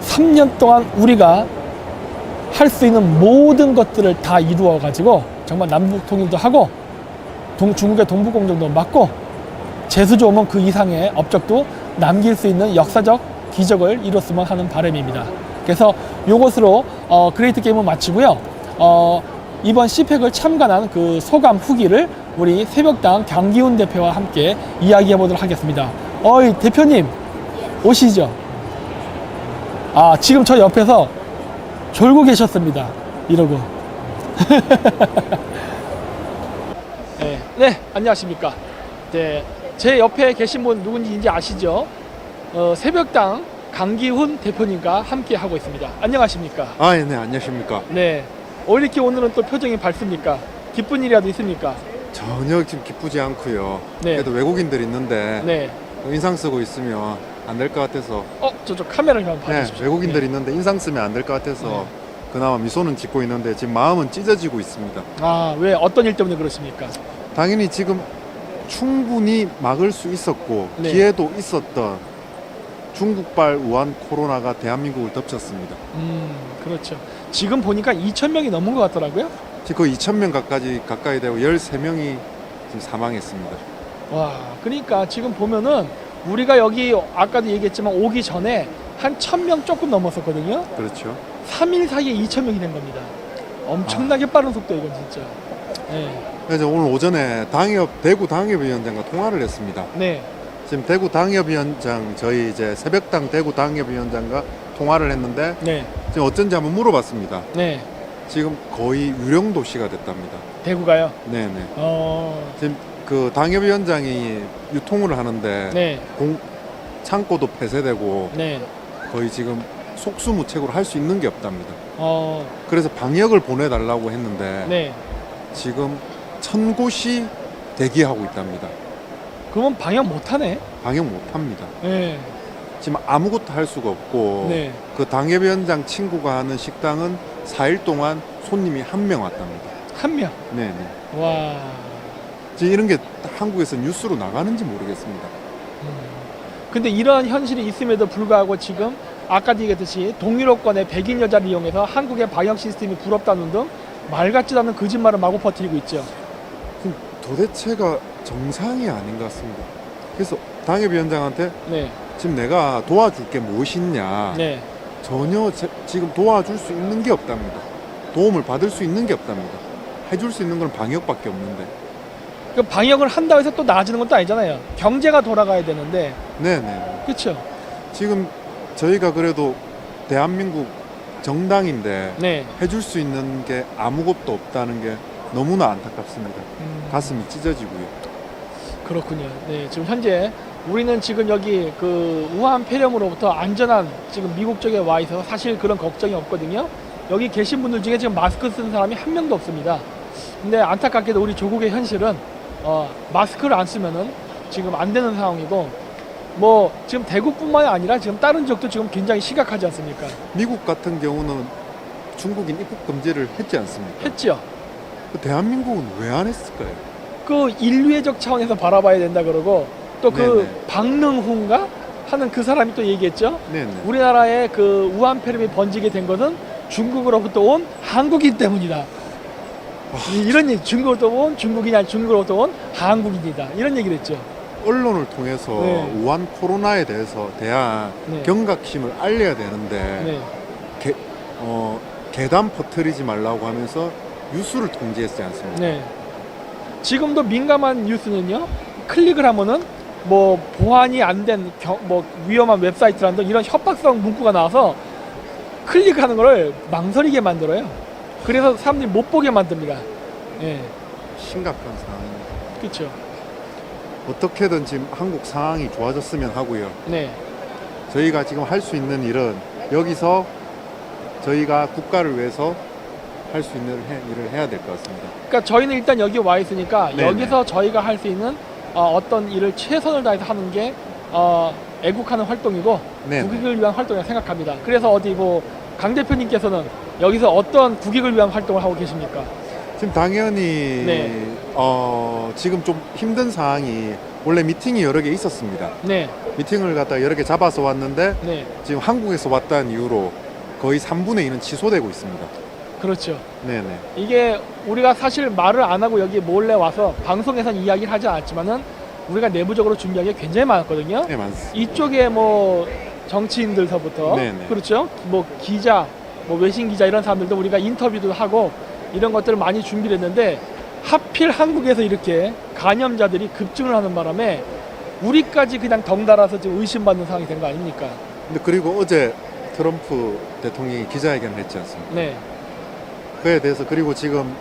3년 동안 우리가 할 수 있는 모든 것들을 다 이루어 가지고 정말 남북 통일도 하고 중국의 동북공정도 막고 재수 좋으면 그 이상의 업적도 남길 수 있는 역사적 기적을 이뤘으면 하는 바람입니다. 그래서 이것으로 그레이트 게임을 마치고요. 이번 CPEC을 참관한 그 소감 후기를 우리 새벽당 강기훈 대표와 함께 이야기해 보도록 하겠습니다. 대표님 오시죠. 지금 저 옆에서 졸고 계셨습니다. 이러고. 네, 안녕하십니까. 네, 제 옆에 계신 분 누군지 이제 아시죠? 새벽당 강기훈 대표님과 함께 하고 있습니다. 안녕하십니까? 네, 안녕하십니까? 네, 이렇게 오늘은 또 표정이 밝습니까? 기쁜 일이라도 있습니까? 전혀 지금 기쁘지 않고요. 네. 그래도 외국인들 있는데 네. 인상 쓰고 있으면 안 될 것 같아서. 저쪽 카메라를 한번 네, 봐주십시오. 외국인들 네. 있는데 인상 쓰면 안 될 것 같아서 네. 그나마 미소는 짓고 있는데 지금 마음은 찢어지고 있습니다. 왜 어떤 일 때문에 그러십니까? 당연히 지금 충분히 막을 수 있었고 네. 기회도 있었던 중국발 우한 코로나가 대한민국을 덮쳤습니다. 그렇죠. 지금 보니까 2,000명이 넘은 것 같더라고요. 지금 거의 2,000명 가까이 되고 13명이 지금 사망했습니다. 와, 그러니까 지금 보면은 우리가 여기 아까도 얘기했지만 오기 전에 한 1,000명 조금 넘었었거든요. 그렇죠. 3일 사이에 2,000명이 된 겁니다. 엄청나게 빠른 속도 이건 진짜. 네. 그래서 오늘 오전에 대구 당협위원장과 통화를 했습니다. 네. 지금 대구 당협위원장, 저희 이제 새벽당 대구 당협위원장과 통화를 했는데 네. 지금 어쩐지 한번 물어봤습니다. 네. 지금 거의 유령 도시가 됐답니다. 대구가요? 네네. 어. 지금 그 당협위원장이 유통을 하는데 네. 창고도 폐쇄되고 네. 거의 지금 속수무책으로 할 수 있는 게 없답니다. 어, 그래서 방역을 보내달라고 했는데 네. 지금 1000곳이 대기하고 있답니다. 그러면 방역 못하네. 방역 못합니다. 네. 지금 아무것도 할 수가 없고 네. 그 당협위원장 친구가 하는 식당은 4일 동안 손님이 한 명 왔답니다. 한 명. 네네. 와. 지금 이런 게 한국에서 뉴스로 나가는지 모르겠습니다. 근데 이러한 현실이 있음에도 불구하고 지금 아까도 얘기했듯이 동유럽권의 백인 여자를 이용해서 한국의 방역 시스템이 부럽다는 등 말 같지도 않은 거짓말을 마구 퍼뜨리고 있죠. 그럼 도대체가 정상이 아닌 것 같습니다. 그래서 당협위원장한테 네. 지금 내가 도와줄 게 무엇이냐 네. 전혀 지금 도와줄 수 있는 게 없답니다. 도움을 받을 수 있는 게 없답니다. 해줄 수 있는 건 방역밖에 없는데. 그 방역을 한다고 해서 또 나아지는 것도 아니잖아요. 경제가 돌아가야 되는데. 네네. 그렇죠. 지금 저희가 그래도 대한민국 정당인데 네. 해줄 수 있는 게 아무것도 없다는 게 너무나 안타깝습니다. 가슴이 찢어지고요. 그렇군요. 네. 지금 현재 우리는 지금 여기 그 우한 폐렴으로부터 안전한 지금 미국 쪽에 와 있어서 사실 그런 걱정이 없거든요. 여기 계신 분들 중에 지금 마스크 쓰는 사람이 한 명도 없습니다. 근데 안타깝게도 우리 조국의 현실은 마스크를 안 쓰면은 지금 안 되는 상황이고, 뭐 지금 대구뿐만이 아니라 지금 다른 지역도 지금 굉장히 심각하지 않습니까? 미국 같은 경우는 중국인 입국 금지를 했지 않습니까? 했죠. 대한민국은 왜 안 했을까요? 그 인류애적 차원에서 바라봐야 된다 그러고, 또 그 네네. 박능훈가 하는 그 사람이 또 얘기했죠. 네네. 우리나라에 그 우한 폐렴이 번지게 된 것은 중국으로부터 온 한국인 때문이다. 이런 얘기, 중국으로부터 온 중국인이 아니 중국으로부터 온 한국인이다. 이런 얘기를 했죠. 언론을 통해서 네. 우한 코로나에 대한 네. 경각심을 알려야 되는데 네. 계단 퍼뜨리지 말라고 하면서 뉴스를 통제했지 않습니까? 네. 지금도 민감한 뉴스는요, 클릭을 하면은 뭐 보안이 안 된 뭐 위험한 웹사이트라는 등 이런 협박성 문구가 나와서 클릭하는 거를 망설이게 만들어요. 그래서 사람들이 못 보게 만듭니다. 예. 심각한 상황입니다. 그렇죠. 어떻게든 지금 한국 상황이 좋아졌으면 하고요. 네. 저희가 지금 할 수 있는 일은 여기서 저희가 국가를 위해서 할 수 있는 일을 해야 될 것 같습니다. 그러니까 저희는 일단 여기 와 있으니까 네네. 여기서 저희가 할 수 있는 어떤 일을 최선을 다해서 하는 게 애국하는 활동이고 네네. 국익을 위한 활동이라고 생각합니다. 그래서 어디 뭐 강 대표님께서는 여기서 어떤 국익을 위한 활동을 하고 계십니까? 지금 당연히 네. 지금 좀 힘든 상황이 원래 미팅이 여러 개 있었습니다. 네. 미팅을 갖다 여러 개 잡아서 왔는데 네. 지금 한국에서 왔다는 이유로 거의 3분의 2는 취소되고 있습니다. 그렇죠. 네네. 이게 우리가 사실 말을 안 하고 여기 몰래 와서 방송에선 이야기를 하지 않았지만은 우리가 내부적으로 준비한 게 굉장히 많았거든요. 네, 많습니다. 이쪽에 뭐 정치인들서부터 네네. 그렇죠. 뭐 기자, 뭐 외신 기자 이런 사람들도 우리가 인터뷰도 하고 이런 것들을 많이 준비를 했는데 하필 한국에서 이렇게 감염자들이 급증을 하는 바람에 우리까지 그냥 덩달아서 지금 의심받는 상황이 된 거 아닙니까? 근데 그리고 어제 트럼프 대통령이 기자회견을 했지 않습니까? 네. 그에 대해서 그리고 지금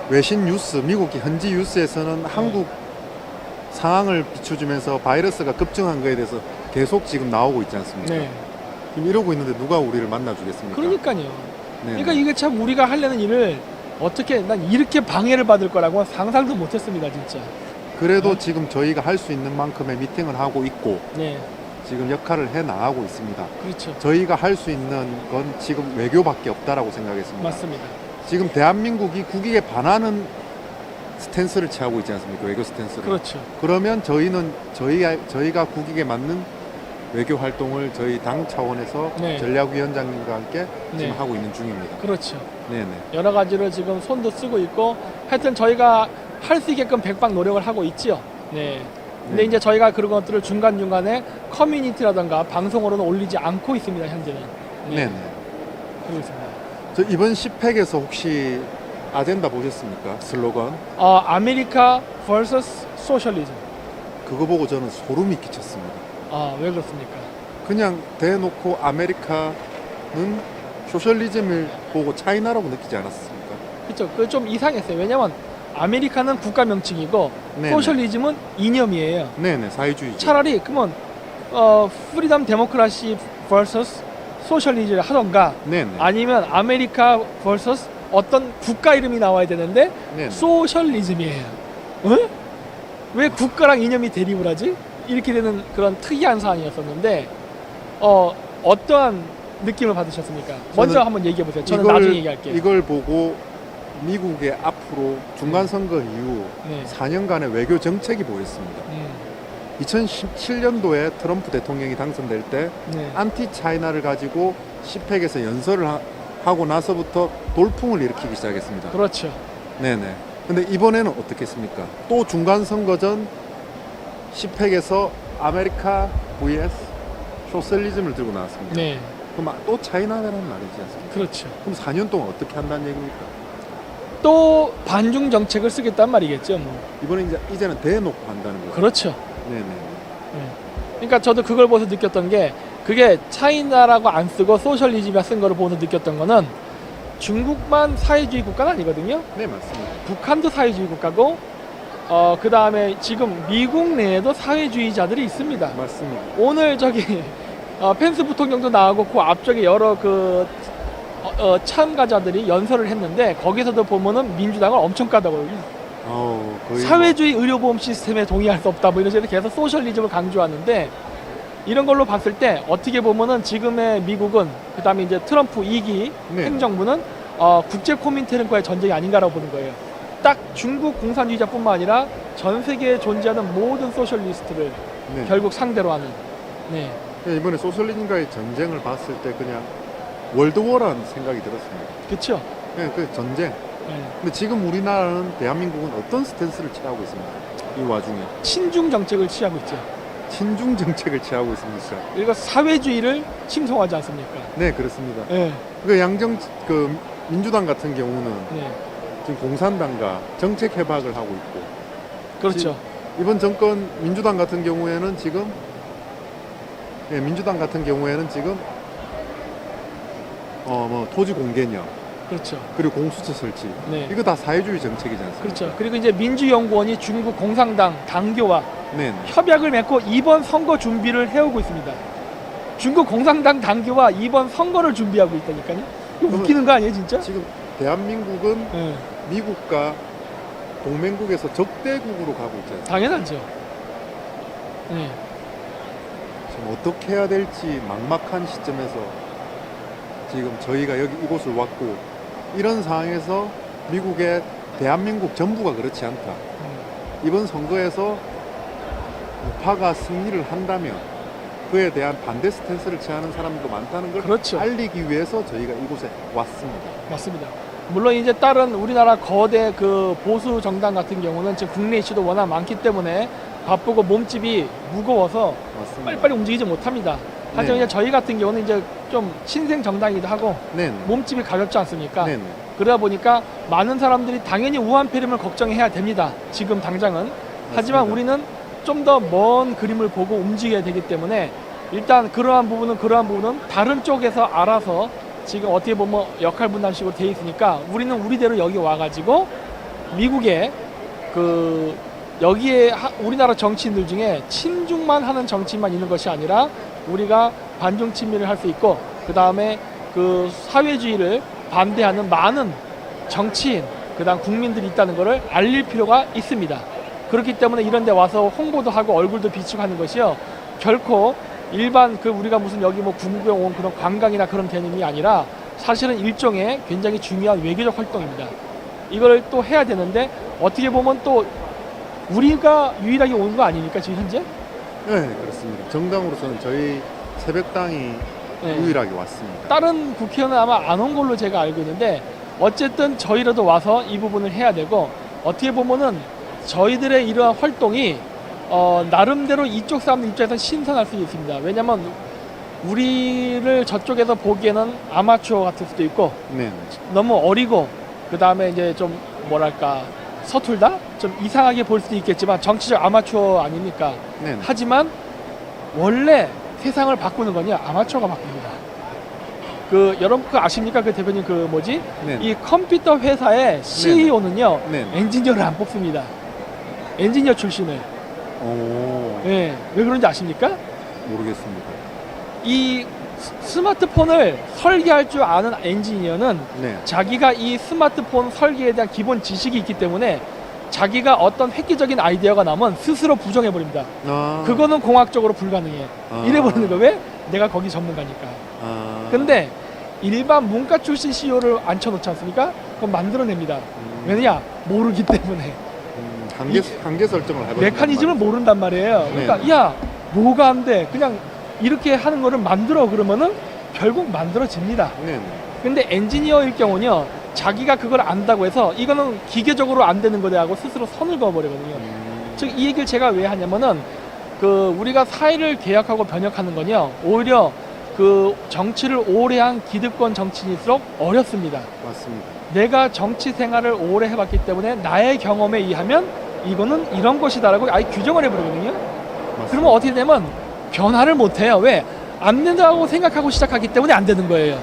외신 뉴스, 미국 현지 뉴스에서는 한국 상황을 비춰주면서 바이러스가 급증한 거에 대해서 계속 지금 나오고 있지 않습니까? 네. 지금 이러고 있는데 누가 우리를 만나주겠습니까? 그러니까요. 네. 그러니까 이게 참 우리가 하려는 일을 어떻게 난 이렇게 방해를 받을 거라고 상상도 못했습니다, 진짜. 그래도 네. 지금 저희가 할 수 있는 만큼의 미팅을 하고 있고 네, 지금 역할을 해 나가고 있습니다. 그렇죠. 저희가 할 수 있는 건 지금 외교밖에 없다라고 생각했습니다. 맞습니다. 지금 대한민국이 국익에 반하는 스탠스를 취하고 있지 않습니까? 외교 스탠스를. 그렇죠. 그러면 저희는 저희가 국익에 맞는 외교 활동을 저희 당 차원에서 네. 전략위원장님과 함께 지금 네. 하고 있는 중입니다. 그렇죠. 네네. 여러 가지로 지금 손도 쓰고 있고 하여튼 저희가 할 수 있게끔 백방 노력을 하고 있지요. 네. 근데 네. 이제 저희가 그런 것들을 중간중간에 커뮤니티라든가 방송으로는 올리지 않고 있습니다, 현재는. 네네. 그러고 있습니다. 저 이번 10팩에서 혹시 아젠다 보셨습니까? 슬로건. 아메리카 vs 소셜리즘. 그거 보고 저는 소름이 끼쳤습니다. 왜 그렇습니까? 그냥 대놓고 아메리카는 소셜리즘을 보고 차이나라고 느끼지 않았습니까? 그렇죠. 그 좀 이상했어요. 왜냐면 아메리카는 국가 명칭이고 네네. 소셜리즘은 이념이에요. 네네, 사회주의죠. 차라리 그러면 프리덤 데모크라시 vs 소셜리즘을 하던가 네네. 아니면 아메리카 vs 어떤 국가 이름이 나와야 되는데 네네. 소셜리즘이에요. 응? 왜 국가랑 이념이 대립을 하지? 이렇게 되는 그런 특이한 사안이었었는데 어떠한 느낌을 받으셨습니까? 먼저 저는 한번 얘기해 보세요. 저는 나중에 얘기할게요. 이걸 보고 미국의 앞으로 중간 선거 이후 네. 4년간의 외교 정책이 보였습니다. 2017년도에 트럼프 대통령이 당선될 때 네. 안티 차이나를 가지고 시펙에서 연설을 하고 나서부터 돌풍을 일으키기 시작했습니다. 그렇죠. 네네. 근데 이번에는 어떻겠습니까? 또 중간 선거 전 시펙에서 아메리카 vs 소셜리즘을 들고 나왔습니다. 네. 그럼 또 차이나라는 말이지 않습니까? 그렇죠. 그럼 4년 동안 어떻게 한다는 얘기입니까? 또 반중 정책을 쓰겠단 말이겠죠. 뭐. 이번에 이제는 대놓고 한다는 거죠. 그렇죠. 네네. 네. 그러니까 저도 그걸 보면서 느꼈던 게 그게 차이나라고 안 쓰고 소셜리즘이라 쓴 거를 보면서 느꼈던 거는 중국만 사회주의 국가는 아니거든요. 네 맞습니다. 북한도 사회주의 국가고 그 다음에 지금 미국 내에도 사회주의자들이 있습니다. 맞습니다. 오늘 저기 펜스 부통령도 나오고 그 앞쪽에 여러 그 참가자들이 연설을 했는데 거기서도 보면은 민주당을 엄청 까다로워요. 거의 사회주의 의료보험 시스템에 동의할 수 없다 뭐 이런 식으로 계속 소셜리즘을 강조하는데 이런 걸로 봤을 때 어떻게 보면은 지금의 미국은 그 다음에 이제 트럼프 2기 네. 행정부는 국제 코민테른과의 전쟁이 아닌가라고 보는 거예요. 딱 중국 공산주의자뿐만 아니라 전 세계에 존재하는 모든 소셜리스트를 네. 결국 상대로 하는. 네. 이번에 소셜리즘과의 전쟁을 봤을 때 그냥 월드워라는 생각이 들었습니다. 그렇죠. 그냥 그 전쟁. 네. 근데 지금 우리나라는 대한민국은 어떤 스탠스를 취하고 있습니까? 이 와중에 친중 정책을 취하고 있죠. 친중 정책을 취하고 있습니까? 그리고 사회주의를 침송하지 않습니까? 네 그렇습니다. 네. 그 민주당 같은 경우는 네. 지금 공산당과 정책 협약을 하고 있고 그렇죠. 이번 정권 민주당 같은 경우에는 지금 뭐 토지 공개념 그렇죠. 그리고 공수처 설치 네. 이거 다 사회주의 정책이지 않습니까? 그렇죠. 그리고 이제 민주연구원이 중국 공산당 당교와 네. 협약을 맺고 이번 선거 준비를 해오고 있습니다. 중국 공산당 당교와 이번 선거를 준비하고 있다니까요. 이거 웃기는 거 아니에요, 진짜? 지금 대한민국은 네. 미국과 동맹국에서 적대국으로 가고 있지 않습니까? 당연하죠. 네. 지금 어떻게 해야 될지 막막한 시점에서 지금 저희가 이곳을 왔고 이런 상황에서 미국의 대한민국 정부가 그렇지 않다. 이번 선거에서 우파가 승리를 한다면 그에 대한 반대 스탠스를 취하는 사람도 많다는 걸 그렇죠. 알리기 위해서 저희가 이곳에 왔습니다. 맞습니다. 물론 이제 다른 우리나라 거대 그 보수 정당 같은 경우는 지금 국내 이슈도 워낙 많기 때문에 바쁘고 몸집이 무거워서 맞습니다. 빨리빨리 움직이지 못합니다. 하지만 네. 이제 저희 같은 경우는 이제 좀 신생 정당이기도 하고 네. 몸집이 가볍지 않습니까? 네. 그러다 보니까 많은 사람들이 당연히 우한폐렴을 걱정해야 됩니다. 지금 당장은. 하지만 우리는 좀 더 먼 그림을 보고 움직여야 되기 때문에 일단 그러한 부분은 다른 쪽에서 알아서 지금 어떻게 보면 역할 분담식으로 돼 있으니까 우리는 우리대로 여기 와가지고 미국의 그 여기에 우리나라 정치인들 중에 친중만 하는 정치인만 있는 것이 아니라 우리가 반중 친미를 할 수 있고 그 다음에 그 사회주의를 반대하는 많은 정치인 그다음 국민들이 있다는 것을 알릴 필요가 있습니다. 그렇기 때문에 이런 데 와서 홍보도 하고 얼굴도 비추고 하는 것이요 결코 일반 그 우리가 무슨 여기 뭐 궁구에 온 그런 관광이나 그런 개념이 아니라 사실은 일종의 굉장히 중요한 외교적 활동입니다. 이걸 또 해야 되는데 어떻게 보면 또 우리가 유일하게 온 거 아닙니까 지금 현재? 네, 그렇습니다. 정당으로서는 저희 새벽당이 네. 유일하게 왔습니다. 다른 국회의원은 아마 안 온 걸로 제가 알고 있는데 어쨌든 저희라도 와서 이 부분을 해야 되고 어떻게 보면은 저희들의 이러한 활동이 나름대로 이쪽 사람들 입장에서 신선할 수 있습니다. 왜냐하면 우리를 저쪽에서 보기에는 아마추어 같을 수도 있고 네. 너무 어리고 그 다음에 이제 좀 뭐랄까 서툴다? 좀 이상하게 볼 수도 있겠지만 정치적 아마추어 아닙니까? 네. 하지만 원래 세상을 바꾸는 건요 아마추어가 바꿉니다. 그 여러분 그 아십니까? 그 대표님 그 뭐지? 네. 이 컴퓨터 회사의 CEO는요 네. 엔지니어를 안 뽑습니다. 엔지니어 출신을. 오, 예, 왜 그런지 아십니까? 모르겠습니다. 이 스마트폰을 설계할 줄 아는 엔지니어는 네. 자기가 이 스마트폰 설계에 대한 기본 지식이 있기 때문에 자기가 어떤 획기적인 아이디어가 나면 스스로 부정해버립니다. 아. 그거는 공학적으로 불가능해. 아. 이래버리는 거 왜? 내가 거기 전문가니까. 아. 근데 일반 문과 출신 CEO를 앉혀놓지 않습니까? 그럼 만들어냅니다. 왜냐? 모르기 때문에. 한계 설정을 해버린단 메커니즘을 말이죠. 모른단 말이에요. 그러니까 네. 야 뭐가 안 돼? 그냥 이렇게 하는 거를 만들어 그러면은 결국 만들어집니다. 네. 근데 엔지니어일 경우는요, 자기가 그걸 안다고 해서 이거는 기계적으로 안 되는 거다 하고 스스로 선을 그어버리거든요. 즉 이 얘기를 제가 왜 하냐면은 그 우리가 사회를 개혁하고 변혁하는 건요, 오히려 그 정치를 오래 한 기득권 정치인일수록 어렵습니다. 맞습니다. 내가 정치 생활을 오래 해봤기 때문에 나의 경험에 의하면 이거는 이런 것이다라고 아예 규정을 해버리거든요. 맞습니다. 그러면 어떻게 되면 변화를 못해요. 왜? 안 된다고 생각하고 시작하기 때문에 안 되는 거예요.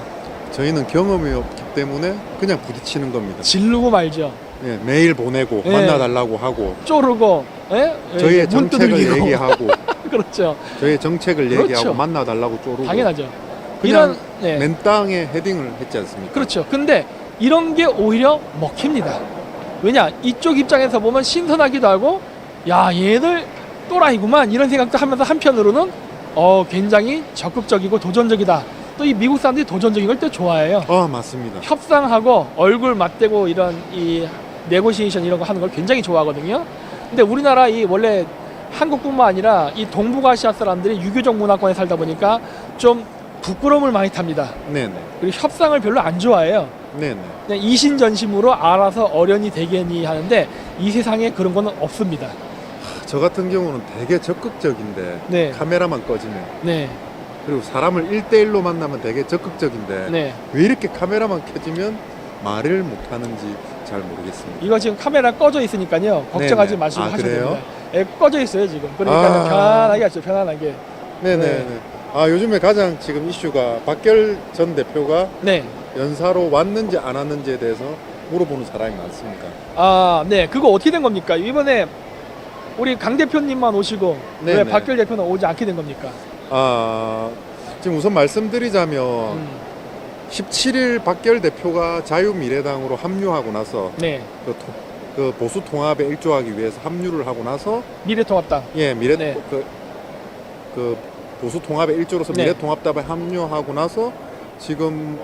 저희는 경험이 없기 때문에 그냥 부딪히는 겁니다. 지르고 말죠. 네, 메일 보내고 네. 만나달라고 하고 쪼르고, 예? 저희의 문 정책을 두들기고. 얘기하고 그렇죠. 저희의 정책을 그렇죠. 얘기하고 만나달라고 쪼르고 당연하죠. 그냥 네. 맨땅에 헤딩을 했지 않습니까? 그렇죠. 근데 이런 게 오히려 먹힙니다. 왜냐? 이쪽 입장에서 보면 신선하기도 하고, 야, 얘들 또라이구만 이런 생각도 하면서 한편으로는 굉장히 적극적이고 도전적이다. 또 이 미국 사람들이 도전적인 걸 또 좋아해요. 맞습니다. 협상하고 얼굴 맞대고 이런 이 네고시에이션 이런 거 하는 걸 굉장히 좋아하거든요. 근데 우리나라 이 원래 한국뿐만 아니라 이 동북아시아 사람들이 유교적 문화권에 살다 보니까 좀 부끄러움을 많이 탑니다. 네네. 그리고 협상을 별로 안 좋아해요. 네네. 그냥 이신전심으로 알아서 어련히 대견히 하는데 이 세상에 그런 거는 없습니다. 저 같은 경우는 되게 적극적인데 네. 카메라만 꺼지면 네, 그리고 사람을 1대1로 만나면 되게 적극적인데 네. 왜 이렇게 카메라만 켜지면 말을 못하는지 잘 모르겠습니다. 이거 지금 카메라 꺼져 있으니까요. 걱정하지 네네. 마시고 하셔도 그래요? 됩니다. 예, 꺼져 있어요 지금. 그러니까 편안하게 하죠. 편안하게. 네네네. 네. 요즘에 가장 지금 이슈가 박결 전 대표가 네. 연사로 왔는지 안 왔는지에 대해서 물어보는 사람이 많습니다. 네. 그거 어떻게 된 겁니까? 이번에 우리 강 대표님만 오시고 왜 네네. 박결 대표는 오지 않게 된 겁니까? 지금 우선 말씀드리자면 17일 박결 대표가 자유미래당으로 합류하고 나서 네. 그 보수 통합에 일조하기 위해서 합류를 하고 나서 미래통합당. 네. 그 보수 통합에 일조로서 네. 미래통합당에 합류하고 나서 지금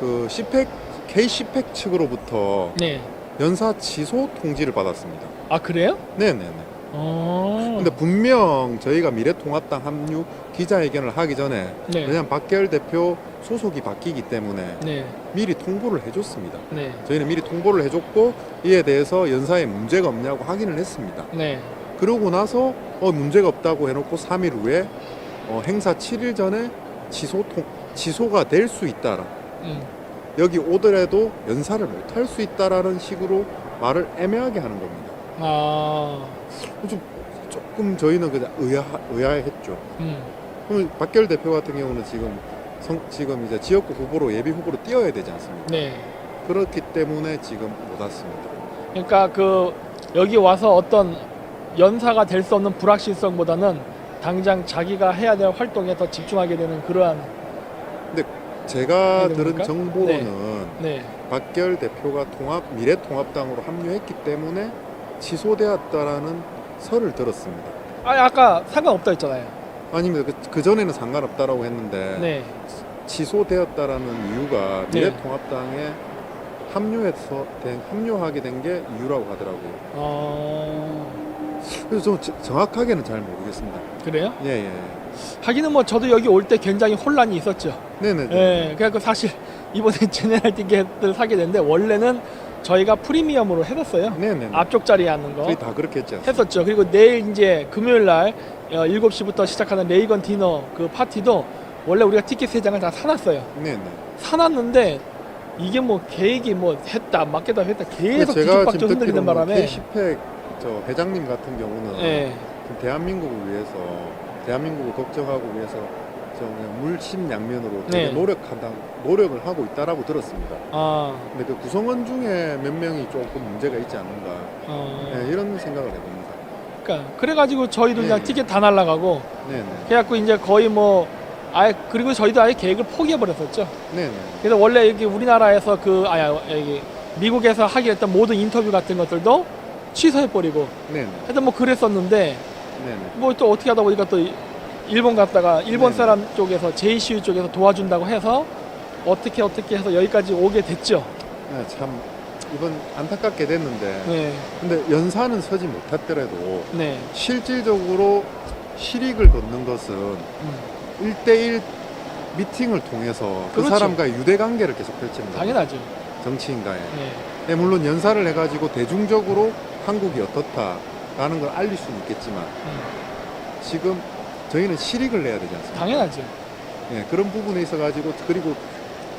그 K-CPEC 측으로부터 네. 연사 취소 통지를 받았습니다. 아 그래요? 네네네. 근데 분명 저희가 미래통합당 합류 기자회견을 하기 전에 네. 왜냐하면 박결 대표 소속이 바뀌기 때문에 네. 미리 통보를 해줬습니다. 네. 저희는 미리 통보를 해줬고 이에 대해서 연사에 문제가 없냐고 확인을 했습니다. 네. 그러고 나서 문제가 없다고 해놓고 3일 후에 행사 7일 전에 취소가 될 수 있다라 여기 오더라도 연사를 못할 수 있다라는 식으로 말을 애매하게 하는 겁니다. 조금 저희는 그냥 의아했죠. 그럼 박결 대표 같은 경우는 지금 이제 지역구 후보로 예비 후보로 뛰어야 되지 않습니까? 네. 그렇기 때문에 지금 못 왔습니다. 그러니까 여기 와서 어떤 연사가 될 수 없는 불확실성보다는 당장 자기가 해야 될 활동에 더 집중하게 되는 그러한. 근데 제가 그런 들은 겁니까? 정보로는 네. 박결 대표가 미래통합당으로 합류했기 때문에 취소되었다라는 설을 들었습니다. 아까 상관없다 했잖아요. 아닙니다. 그 전에는 상관없다라고 했는데 네. 취소되었다라는 이유가 네. 미래통합당에 합류하게 된 게 이유라고 하더라고요. 그래서 좀 정확하게는 잘 모르겠습니다. 그래요? 예. 하기는 뭐 저도 여기 올 때 굉장히 혼란이 있었죠. 네네. 예. 그래서 사실 이번에 제네랄 티켓을 사게 됐는데 원래는 저희가 프리미엄으로 해뒀어요. 네네. 앞쪽 자리에 앉는 거 저희 다 그렇게 했지 않습니까? 했었죠. 그리고 내일 이제 금요일 날 7시부터 시작하는 레이건 디너 그 파티도 원래 우리가 티켓 3장을 다 사놨어요. 네네. 사놨는데 이게 뭐 계획이 뭐 했다 안 맞겠다 했다 계속 제가 뒤죽박죽 지금 흔들리는 듣기로는 바람에 K-CPEC 저 회장님 같은 경우는 예. 대한민국을 위해서 대한민국을 걱정하고 위해서 그냥 물심양면으로 되게 네. 노력을 하고 있다라고 들었습니다. 근데 그 구성원 중에 몇 명이 조금 문제가 있지 않는가 네, 이런 생각을 해봅니다. 그러니까 그래가지고 저희도 그냥 네. 티켓 다 날라가고 네네. 그래갖고 이제 거의 뭐 아예 그리고 저희도 아예 계획을 포기해 버렸었죠. 네네. 그래서 원래 여기 우리나라에서 여기 미국에서 하기로 했던 모든 인터뷰 같은 것들도 취소해 버리고 네네. 하여튼 뭐 그랬었는데 네네. 뭐 또 어떻게 하다 보니까 또 일본 갔다가 일본 네. 사람 쪽에서 JCU 쪽에서 도와준다고 해서 어떻게 해서 여기까지 오게 됐죠. 네, 참 이번 안타깝게 됐는데 네, 근데 연산은 서지 못했더라도 네, 실질적으로 실익을 걷는 것은 음, 1대1 미팅을 통해서 그 그렇죠. 사람과의 유대관계를 계속 펼치는 거예요. 당연하죠. 정치인과의. 네, 네, 물론 연사를 해가지고 대중적으로 한국이 어떻다라는 걸 알릴 수는 있겠지만 지금 저희는 실익을 내야 되지 않습니까? 당연하죠. 네, 그런 부분에 있어가지고 그리고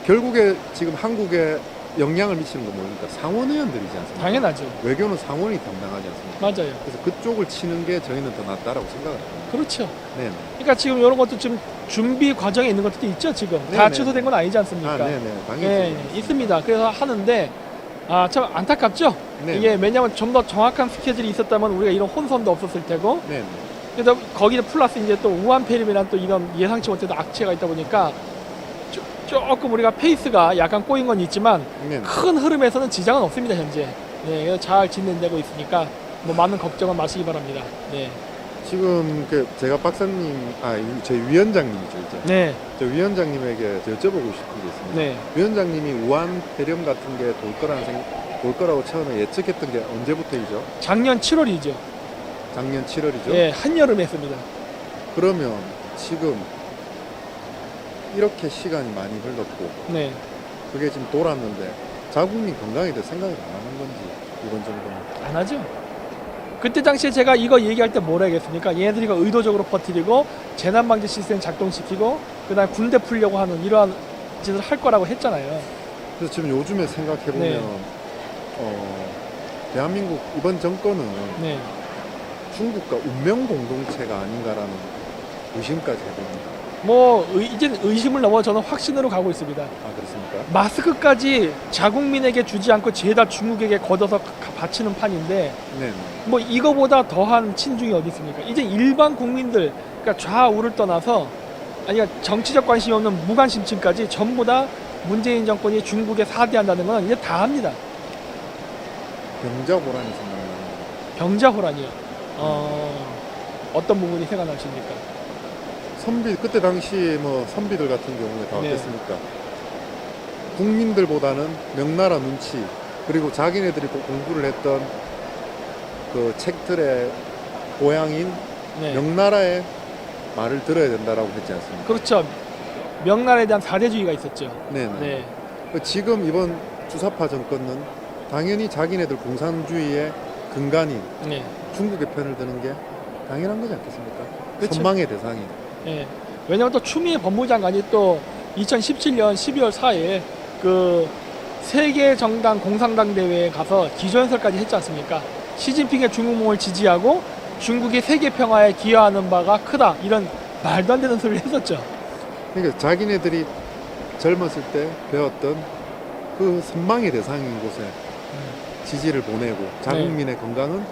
결국에 지금 한국에 영향을 미치는 건 뭡니까? 상원의원들이지 않습니까? 당연하죠. 외교는 상원이 담당하지 않습니까? 맞아요. 그래서 그쪽을 치는 게 저희는 더 낫다라고 생각을 합니다. 그렇죠. 네. 그러니까 지금 이런 것도 지금 준비 과정에 있는 것도 있죠. 지금 다 네네. 취소된 건 아니지 않습니까? 아, 네네. 당연히. 네, 있습니다. 그래서 하는데 참 안타깝죠. 네. 이게 왜냐하면 좀 더 정확한 스케줄이 있었다면 우리가 이런 혼선도 없었을 테고, 네. 그래서 거기에 플러스 이제 또 우한폐렴이란 또 이런 예상치 못했던 악재가 있다 보니까 조금 우리가 페이스가 약간 꼬인 건 있지만 네. 큰 흐름에서는 지장은 없습니다 현재. 네, 그래서 잘 진행되고 있으니까 뭐 많은 걱정은 마시기 바랍니다. 네, 지금 그 제가 박사님, 저희 위원장님이죠 이제. 네, 저 위원장님에게 저 여쭤보고 싶은 게 있습니다. 네. 위원장님이 우한 폐렴 같은 게 돌 거라고 처음에 예측했던 게 언제부터이죠? 작년 7월이죠. 작년 7월이죠? 네, 한여름에 했습니다. 그러면 지금 이렇게 시간이 많이 흘렀고 네. 그게 지금 돌았는데 자국민 건강에 대해 생각을 안 하는 건지 이번 정부는. 안 하죠. 그때 당시에 제가 이거 얘기할 때 뭐라 했겠습니까? 얘네들이 이거 의도적으로 퍼뜨리고 재난방지 시스템 작동시키고 그다음 군대 풀려고 하는 이러한 짓을 할 거라고 했잖아요. 그래서 지금 요즘에 생각해보면 네. 대한민국 이번 정권은 네. 중국과 운명 공동체가 아닌가라는 의심까지 해봅니다. 뭐 이제 의심을 넘어 저는 확신으로 가고 있습니다. 아, 그렇습니까? 마스크까지 자국민에게 주지 않고 죄다 중국에게 걷어서 바치는 판인데 네. 뭐 이거보다 더한 친중이 어디 있습니까? 이제 일반 국민들 그러니까 좌우를 떠나서 그러니까 정치적 관심이 없는 무관심층까지 전부 다 문재인 정권이 중국에 사대한다는 건 이제 다 합니다. 병자호란이 생각나는 병자호란이요. 어떤 부분이 생각나십니까? 선비 그때 당시 뭐 선비들 같은 경우에 다 네. 어땠습니까? 국민들보다는 명나라 눈치 그리고 자기네들이 공부를 했던 그 책들의 고향인 네. 명나라의 말을 들어야 된다라고 했지 않습니까? 그렇죠. 명나라에 대한 사대주의가 있었죠. 네. 네. 지금 이번 주사파 정권은 당연히 자기네들 공산주의의 근간인 네. 중국의 편을 드는 게 당연한 거지 않겠습니까? 그렇죠. 선망의 대상인. 네. 왜냐하면 또 추미애 법무장관이 또 2017년 12월 4일 그 세계 정당 공산당 대회에 가서 기조연설까지 했지 않습니까? 시진핑의 중국몽을 지지하고 중국이 세계 평화에 기여하는 바가 크다 이런 말도 안 되는 소리를 했었죠. 그러니까 자기네들이 젊었을 때 배웠던 그 선망의 대상인 곳에 지지를 보내고 자국민의 건강은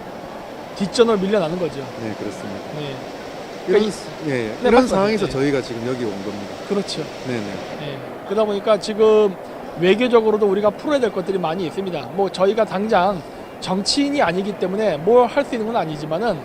뒷전으로 밀려나는 거죠. 네, 그렇습니다. 네. 이런, 그러니까 네, 이런 맞습니다. 상황에서 네. 저희가 지금 여기 온 겁니다. 그렇죠. 네네. 네. 그러다 보니까 지금 외교적으로도 우리가 풀어야 될 것들이 많이 있습니다. 뭐 저희가 당장 정치인이 아니기 때문에 뭘 할 수 있는 건 아니지만은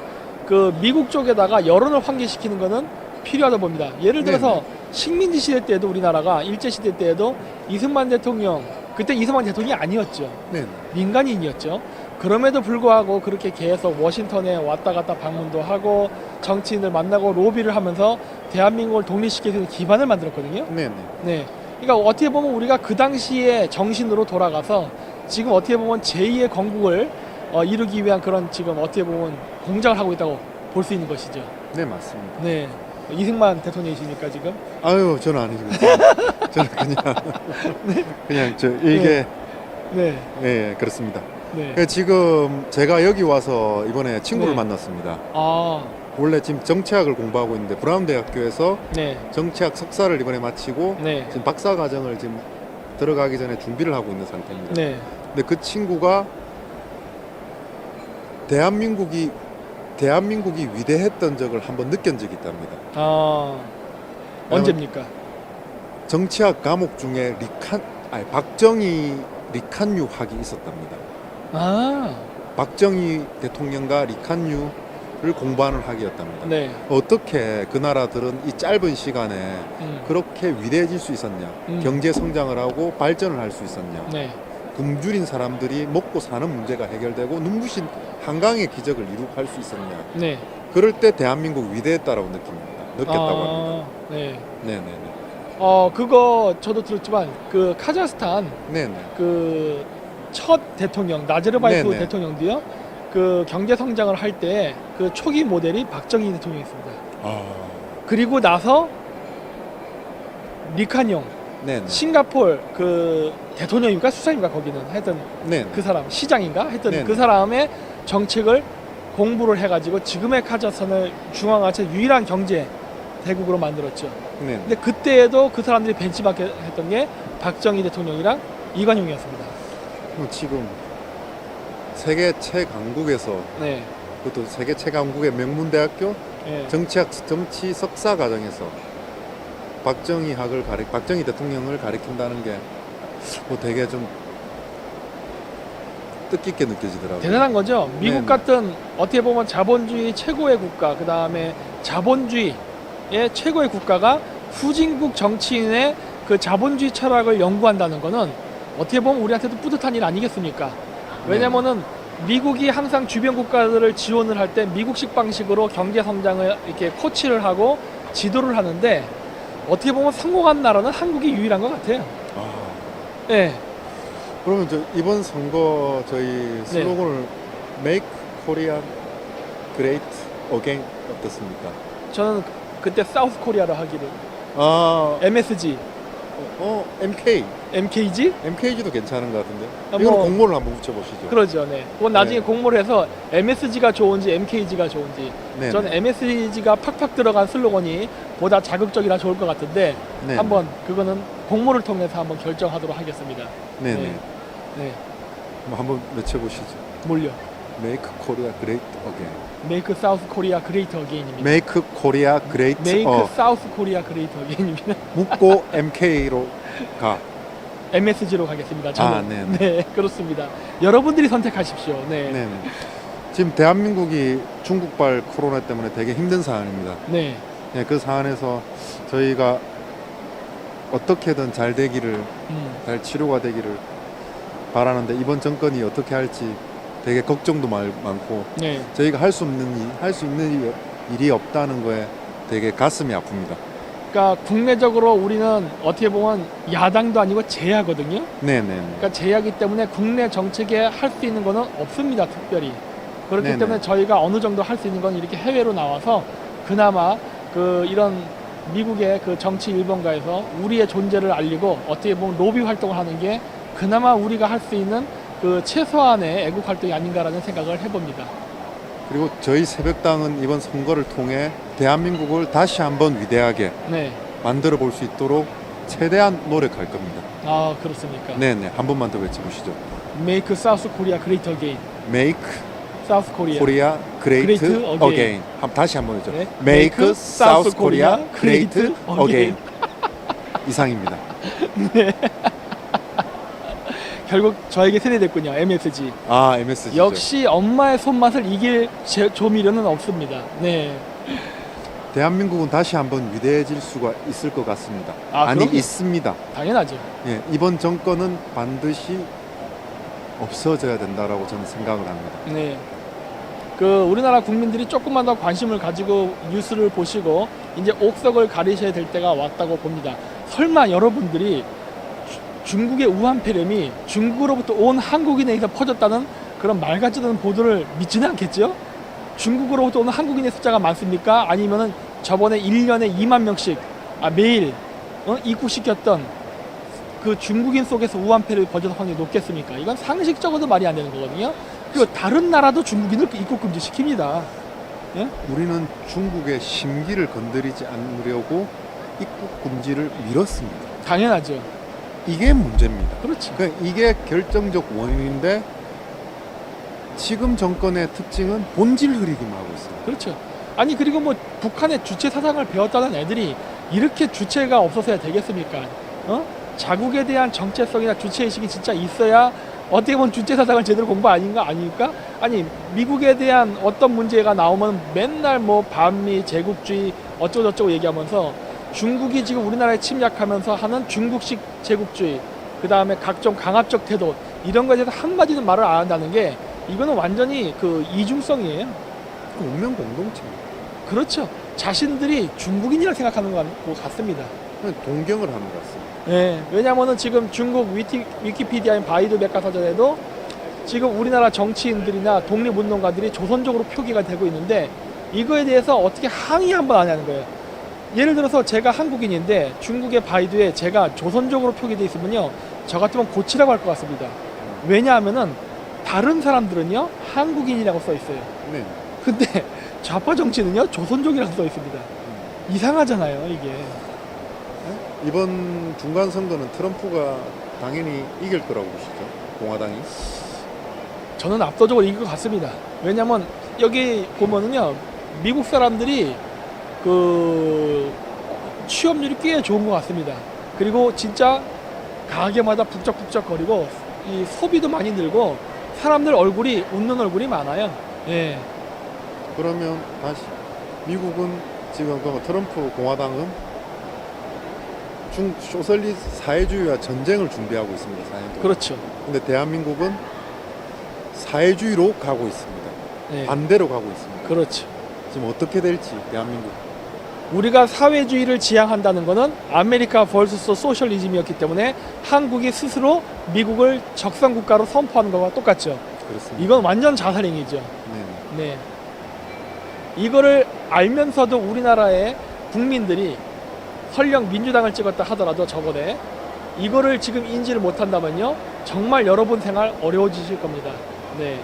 그 미국 쪽에다가 여론을 환기시키는 거는 필요하다 봅니다. 예를 들어서 네네. 식민지 시대 때도 우리나라가 일제 시대 때에도 이승만 대통령 그때 이승만 대통령이 아니었죠. 네. 민간인이었죠. 그럼에도 불구하고 그렇게 계속 워싱턴에 왔다 갔다 방문도 하고 정치인을 만나고 로비를 하면서 대한민국을 독립시키기 위해서 기반을 만들었거든요. 네네. 네. 그러니까 어떻게 보면 우리가 그 당시의 정신으로 돌아가서 지금 어떻게 보면 제2의 건국을 이루기 위한 그런 지금 어떻게 보면 공작을 하고 있다고 볼 수 있는 것이죠. 네, 맞습니다. 네. 이승만 대통령이십니까 지금? 아유, 저는 아니거든요. 저는 그냥 이게 네. 네, 그렇습니다. 네. 그러니까 지금 제가 여기 와서 이번에 친구를 네. 만났습니다. 아, 원래 지금 정치학을 공부하고 있는데 브라운 대학교에서 네. 정치학 석사를 이번에 마치고 네. 지금 박사 과정을 지금 들어가기 전에 준비를 하고 있는 상태입니다. 네. 근데 그 친구가 대한민국이 위대했던 적을 한번 느낀 적이 있답니다. 아, 언제입니까? 정치학 과목 중에 박정희 리칸유 학이 있었답니다. 아, 박정희 대통령과 리칸유를 공부하는 학이었답니다. 네. 어떻게 그 나라들은 이 짧은 시간에 그렇게 위대해질 수 있었냐, 경제 성장을 하고 발전을 할 수 있었냐, 네. 굶주린 사람들이 먹고 사는 문제가 해결되고 눈부신 한강의 기적을 이룩할 수 있었냐. 네. 그럴 때 대한민국 위대했다라고 느꼈다고 합니다. 네. 네네네. 그거 저도 들었지만 그 카자흐스탄 네네. 그 첫 대통령 나제르바예프 네네. 대통령도요. 그 경제 성장을 할 때 그 초기 모델이 박정희 대통령이었습니다. 그리고 나서 리칸용 네네. 싱가폴 그 대통령인가 수장인가 거기는 하여튼 네. 그 사람 시장인가 하여튼 네네. 그 사람의 정책을 공부를 해가지고 지금의 카자흐스탄을 중앙아시아 유일한 경제 대국으로 만들었죠. 네. 근데 그때에도 그 사람들이 벤치마크 했던 게 박정희 대통령이랑 이관용이었습니다. 지금 세계 최강국에서 네. 그것도 세계 최강국의 명문대학교 네. 정치 석사 과정에서 박정희 대통령을 가리킨다는 게 뭐 되게 좀 뜻깊게 느껴지더라고요. 대단한 거죠. 미국 네네. 같은 어떻게 보면 자본주의 최고의 국가, 그 다음에 자본주의의 최고의 국가가 후진국 정치인의 그 자본주의 철학을 연구한다는 거는 어떻게 보면 우리한테도 뿌듯한 일 아니겠습니까? 왜냐면은 미국이 항상 주변 국가들을 지원을 할 때 미국식 방식으로 경제 성장을 이렇게 코치를 하고 지도를 하는데 어떻게 보면 성공한 나라는 한국이 유일한 것 같아요. 네. 그러면 이번 선거 저희 슬로건을 Make Korea Great Again 어떻습니까? 저는 그때 사우스 코리아로 하기를 MSG, MKG? MKG도 괜찮은 것 같은데. 뭐- 이거는 공모를 한번 붙여보시죠. 그러죠. 네. 그건 나중에 네. 공모를 해서 MSG가 좋은지 MKG가 좋은지. 네. 저는 MSG가 팍팍 들어간 슬로건이 보다 자극적이라 좋을 것 같은데 네. 한번 그거는 공모를 통해서 한번 결정하도록 하겠습니다. 네네. 네. 네. 한번 외쳐보시죠. 뭘요? Make Korea Great Again. Make South Korea Great Again입니다. Make Korea Great Make South Korea Great Again입니다. 묻고 MK로 가. MSG로 가겠습니다. 저는. 네네. 네, 그렇습니다. 여러분들이 선택하십시오. 네. 네네. 지금 대한민국이 중국발 코로나 때문에 되게 힘든 상황입니다. 네. 네, 그 상황에서 저희가 어떻게든 잘 되기를, 잘 치료가 되기를 바라는데 이번 정권이 어떻게 할지 되게 걱정도 많고 네. 저희가 할 수 있는 일이 없다는 거에 되게 가슴이 아픕니다. 그러니까 국내적으로 우리는 어떻게 보면 야당도 아니고 제야거든요. 네네. 그러니까 제야기 때문에 국내 정책에 할 수 있는 거는 없습니다. 특별히. 그렇기 네네. 때문에 저희가 어느 정도 할 수 있는 건 이렇게 해외로 나와서 그나마 그 이런 미국의 그 정치 일본가에서 우리의 존재를 알리고 어떻게 보면 로비 활동을 하는 게 그나마 우리가 할 수 있는 그 최소한의 애국 활동이 아닌가라는 생각을 해봅니다. 그리고 저희 새벽당은 이번 선거를 통해 대한민국을 다시 한번 위대하게 네. 만들어 볼 수 있도록 최대한 노력할 겁니다. 아, 그렇습니까? 네네. 한 번만 더 외쳐보시죠. Make South Korea Great Again. Make South Korea. Korea Great Great Again. Again. 다시 한 번 해죠. 네. Make South Korea Great Great Again. 이상입니다. 결국 저에게 세뇌됐군요. MSG. MSG. 역시 엄마의 손맛을 이길 조미료는 없습니다. 네. 대한민국은 다시 한번 위대해질 수가 있을 것 같습니다. 그럼요. 있습니다. 당연하죠. 예, 이번 정권은 반드시 없어져야 된다라고 저는 생각을 합니다. 네. 그 우리나라 국민들이 조금만 더 관심을 가지고 뉴스를 보시고 이제 옥석을 가리셔야 될 때가 왔다고 봅니다. 설마 여러분들이 중국의 우한폐렴이 중국으로부터 온 한국인에 의해서 퍼졌다는 그런 말 같지도 않은 보도를 믿지는 않겠죠? 중국으로부터 오는 한국인의 숫자가 많습니까? 아니면은 저번에 1년에 2만 명씩 매일 입국시켰던 그 중국인 속에서 우한폐렴이 퍼져서 확률이 높겠습니까? 이건 상식적으로도 말이 안 되는 거거든요. 그리고 다른 나라도 중국인을 입국 금지 시킵니다. 예? 우리는 중국의 심기를 건드리지 않으려고 입국 금지를 미뤘습니다. 당연하죠. 이게 문제입니다. 그렇지. 그러니까 이게 결정적 원인인데 지금 정권의 특징은 본질 흐리기만 하고 있습니다. 그렇죠. 아니 그리고 뭐 북한의 주체 사상을 배웠다는 애들이 이렇게 주체가 없어서야 되겠습니까? 자국에 대한 정체성이나 주체의식이 진짜 있어야 어떻게 보면 주체사상을 제대로 공부 아닙니까? 아니, 미국에 대한 어떤 문제가 나오면 맨날 뭐 반미, 제국주의 어쩌고저쩌고 얘기하면서 중국이 지금 우리나라에 침략하면서 하는 중국식 제국주의, 그 다음에 각종 강압적 태도, 이런 거에 대해서 한마디도 말을 안 한다는 게 이거는 완전히 그 이중성이에요. 운명 공동체입니다. 그렇죠. 자신들이 중국인이라 생각하는 것 같습니다. 동경을 하는 것 같습니다. 네, 왜냐하면 지금 중국 위키피디아인 바이두 백과사전에도 지금 우리나라 정치인들이나 독립운동가들이 조선족으로 표기가 되고 있는데 이거에 대해서 어떻게 항의 한번 안 하는 거예요. 예를 들어서 제가 한국인인데 중국의 바이두에 제가 조선족으로 표기되어 있으면요, 저 같으면 고치라고 할 것 같습니다. 왜냐하면은 다른 사람들은요 한국인이라고 써 있어요. 네. 근데 좌파 정치는요 조선족이라고 써 있습니다. 이상하잖아요 이게. 이번 중간 선거는 트럼프가 당연히 이길 거라고 보시죠? 공화당이? 저는 압도적으로 이길 것 같습니다. 왜냐면 여기 보면은요 미국 사람들이 그 취업률이 꽤 좋은 것 같습니다. 그리고 진짜 가게마다 북적북적거리고 이 소비도 많이 늘고 사람들 얼굴이 웃는 얼굴이 많아요. 예. 그러면 다시 미국은 지금 그 트럼프 공화당은 소셜리스트 사회주의와 전쟁을 준비하고 있습니다. 4년 동안. 그렇죠. 근데 대한민국은 사회주의로 가고 있습니다. 예. 반대로 가고 있습니다. 그렇죠. 지금 어떻게 될지 대한민국. 우리가 사회주의를 지향한다는 것은 아메리카 벌스스 소셜리즘이었기 때문에 한국이 스스로 미국을 적성국가로 선포하는 것과 똑같죠. 그렇습니다. 이건 완전 자살행위죠. 네. 네. 이거를 알면서도 우리나라의 국민들이 설령 민주당을 찍었다 하더라도 저번에 이거를 지금 인지를 못한다면요 정말 여러분 생활 어려워지실 겁니다. 네.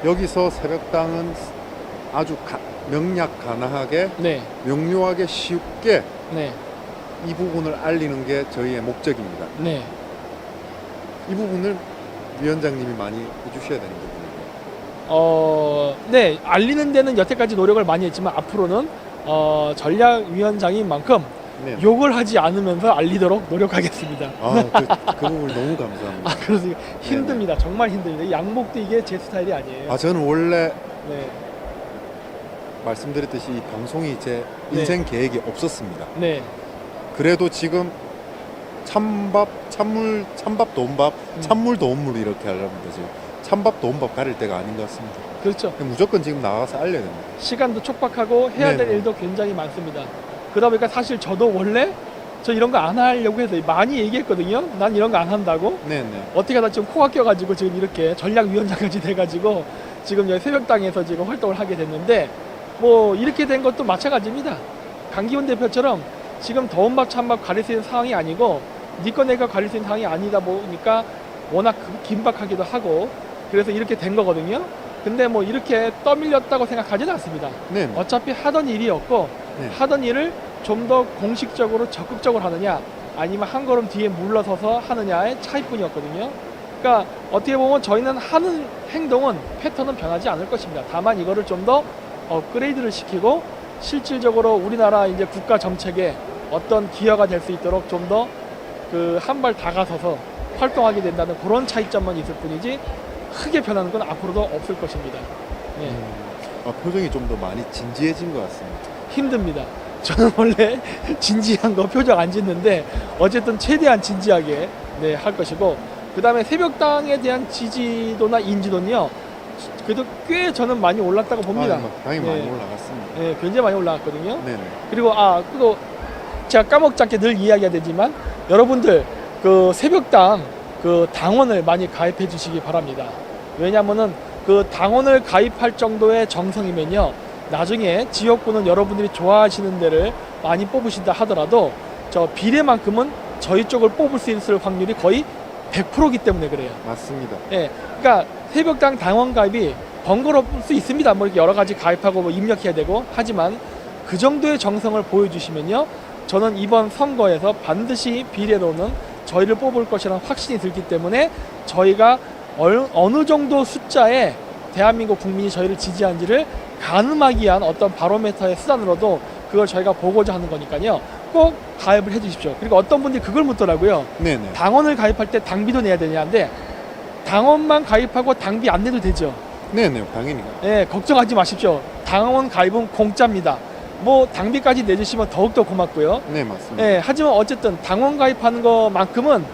여기서 새벽당은 아주 명약가나하게 네. 명료하게 쉽게 네. 이 부분을 알리는 게 저희의 목적입니다. 네. 이 부분을 위원장님이 많이 해주셔야 되는 부분이에요. 네. 알리는 데는 여태까지 노력을 많이 했지만 앞으로는 전략위원장인 만큼 네. 욕을 하지 않으면서 알리도록 노력하겠습니다. 그 부분 너무 감사합니다. 그래서 힘듭니다. 정말 힘듭니다. 양복도 이게 제 스타일이 아니에요. 저는 원래 네. 말씀드렸듯이 이 방송이 제 네. 인생 계획이 없었습니다. 네. 그래도 지금 찬밥, 돈밥, 찬물, 돈물 이렇게 하려면 지금 찬밥, 돈밥 가릴 때가 아닌 것 같습니다. 그렇죠. 무조건 지금 나가서 알려야 됩니다. 시간도 촉박하고 해야 될 네네. 일도 굉장히 많습니다. 그러다 보니까 사실 저도 원래 저 이런 거 안 하려고 해서 많이 얘기했거든요. 난 이런 거 안 한다고. 네네. 어떻게 하다 지금 코가 껴가지고 지금 이렇게 전략위원장까지 돼가지고 지금 여기 새벽당에서 지금 활동을 하게 됐는데 뭐 이렇게 된 것도 마찬가지입니다. 강기훈 대표처럼 지금 더운 밥 찬밥 가릴 수 있는 상황이 아니고 니꺼 내꺼 가릴 수 있는 상황이 아니다 보니까 워낙 긴박하기도 하고 그래서 이렇게 된 거거든요. 근데 뭐 이렇게 떠밀렸다고 생각하지는 않습니다. 네. 어차피 하던 일이었고 네. 하던 일을 좀 더 공식적으로 적극적으로 하느냐 아니면 한 걸음 뒤에 물러서서 하느냐의 차이뿐이었거든요. 그러니까 어떻게 보면 저희는 하는 행동은 패턴은 변하지 않을 것입니다. 다만 이거를 좀 더 업그레이드를 시키고 실질적으로 우리나라 이제 국가 정책에 어떤 기여가 될 수 있도록 좀 더 그 한 발 다가서서 활동하게 된다는 그런 차이점만 있을 뿐이지 크게 변하는 건 앞으로도 없을 것입니다. 네. 표정이 좀 더 많이 진지해진 것 같습니다. 힘듭니다. 저는 원래 진지한 거 표정 안 짓는데 어쨌든 최대한 진지하게 네, 할 것이고 그 다음에 새벽당에 대한 지지도나 인지도는요 그래도 꽤 저는 많이 올랐다고 봅니다. 당연히 네. 많이 올라갔습니다. 네, 굉장히 많이 올라갔거든요. 네네. 그리고 또 제가 까먹지 않게 늘 이야기해야 되지만 여러분들 그 새벽당 그 당원을 많이 가입해 주시기 바랍니다. 왜냐면은 그 당원을 가입할 정도의 정성이면요 나중에 지역구는 여러분들이 좋아하시는 데를 많이 뽑으신다 하더라도 저 비례만큼은 저희 쪽을 뽑을 수 있을 확률이 거의 100%이기 때문에 그래요. 맞습니다. 예, 그러니까 새벽당 당원 가입이 번거로울 수 있습니다. 뭐 이렇게 여러 가지 가입하고 뭐 입력해야 되고 하지만 그 정도의 정성을 보여주시면요 저는 이번 선거에서 반드시 비례로는 저희를 뽑을 것이라는 확신이 들기 때문에 저희가 어느 정도 숫자의 대한민국 국민이 저희를 지지한지를 가늠하기 위한 어떤 바로메터의 수단으로도 그걸 저희가 보고자 하는 거니까요. 꼭 가입을 해 주십시오. 그리고 어떤 분들이 그걸 묻더라고요. 네네. 당원을 가입할 때 당비도 내야 되냐는데 당원만 가입하고 당비 안 내도 되죠. 네네. 당연히. 예, 걱정하지 마십시오. 당원 가입은 공짜입니다. 뭐 당비까지 내주시면 더욱더 고맙고요. 네, 맞습니다. 예, 하지만 어쨌든 당원 가입하는 것만큼은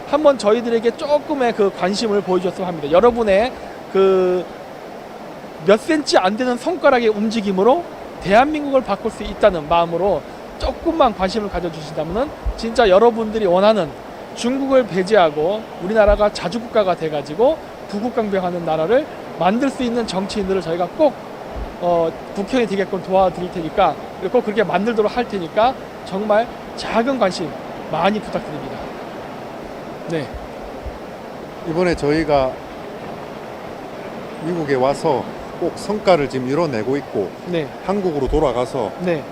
한번 저희들에게 조금의 그 관심을 보여줬으면 합니다. 여러분의 그 몇 센치 안 되는 손가락의 움직임으로 대한민국을 바꿀 수 있다는 마음으로 조금만 관심을 가져주신다면 진짜 여러분들이 원하는 중국을 배제하고 우리나라가 자주국가가 돼가지고 부국강병하는 나라를 만들 수 있는 정치인들을 저희가 꼭 국회에 되게끔 도와드릴 테니까 그리고 꼭 그렇게 만들도록 할 테니까 정말 작은 관심 많이 부탁드립니다. 네, 이번에 저희가 미국에 와서 꼭 성과를 지금 이뤄내고 있고 네, 한국으로 돌아가서 네,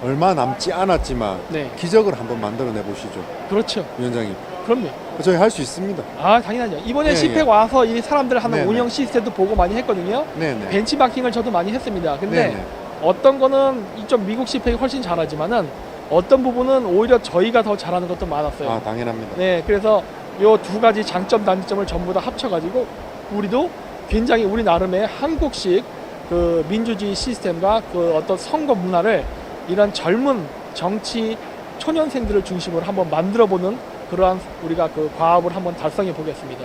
얼마 남지 않았지만 네, 기적을 한번 만들어내 보시죠, 그렇죠. 위원장님. 그럼요. 저희 할 수 있습니다. 아, 당연하죠. 이번에 네, 시팩 예. 와서 이 사람들 하는 네네. 운영 시스템도 보고 많이 했거든요. 네네. 벤치마킹을 저도 많이 했습니다. 근데 네네. 어떤 거는 이쪽 미국 시팩이 훨씬 잘하지만은 어떤 부분은 오히려 저희가 더 잘하는 것도 많았어요. 아, 당연합니다. 네, 그래서 요 두 가지 장점 단점을 전부 다 합쳐가지고 우리도 굉장히 우리 나름의 한국식 그 민주주의 시스템과 그 어떤 선거 문화를 이런 젊은 정치 초년생들을 중심으로 한번 만들어보는 그러한 우리가 그 과업을 한번 달성해 보겠습니다.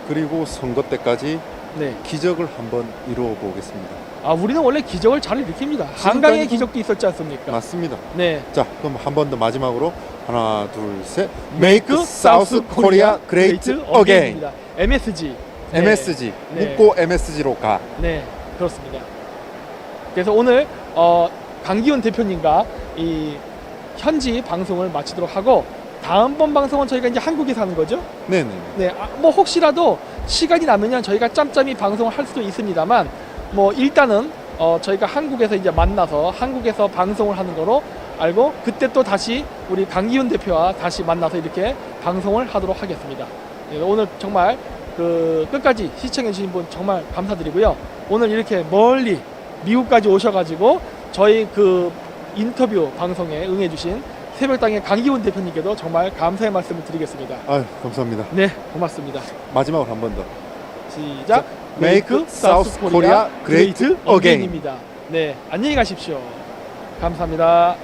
그리고 선거 때까지 네, 기적을 한번 이루어 보겠습니다. 아 우리는 원래 기적을 잘 일으킵니다. 한강의 기적도 있었지 않습니까? 맞습니다. 네, 자, 그럼 한 번 더 마지막으로 하나, 둘, 셋. Make Make South Korea Great Again. 입니다. MSG. 네. MSG. 네. 묻고 MSG로 가. 네, 그렇습니다. 그래서 오늘 강기훈 대표님과 이 현지 방송을 마치도록 하고 다음번 방송은 저희가 이제 한국에서 하는 거죠. 네네. 네, 뭐 혹시라도 시간이 남으면 저희가 짬짬이 방송을 할 수도 있습니다만 뭐 일단은 저희가 한국에서 이제 만나서 한국에서 방송을 하는 거로 알고 그때 또 다시 우리 강기훈 대표와 다시 만나서 이렇게 방송을 하도록 하겠습니다. 네, 오늘 정말 그 끝까지 시청해 주신 분 정말 감사드리고요. 오늘 이렇게 멀리 미국까지 오셔가지고 저희 그 인터뷰 방송에 응해주신 새벽당의 강기훈 대표님께도 정말 감사의 말씀을 드리겠습니다. 아유, 감사합니다. 네, 고맙습니다. 마지막으로 한 번 더. 시작. Make South Korea Great Again. Again입니다. 네, 안녕히 가십시오. 감사합니다.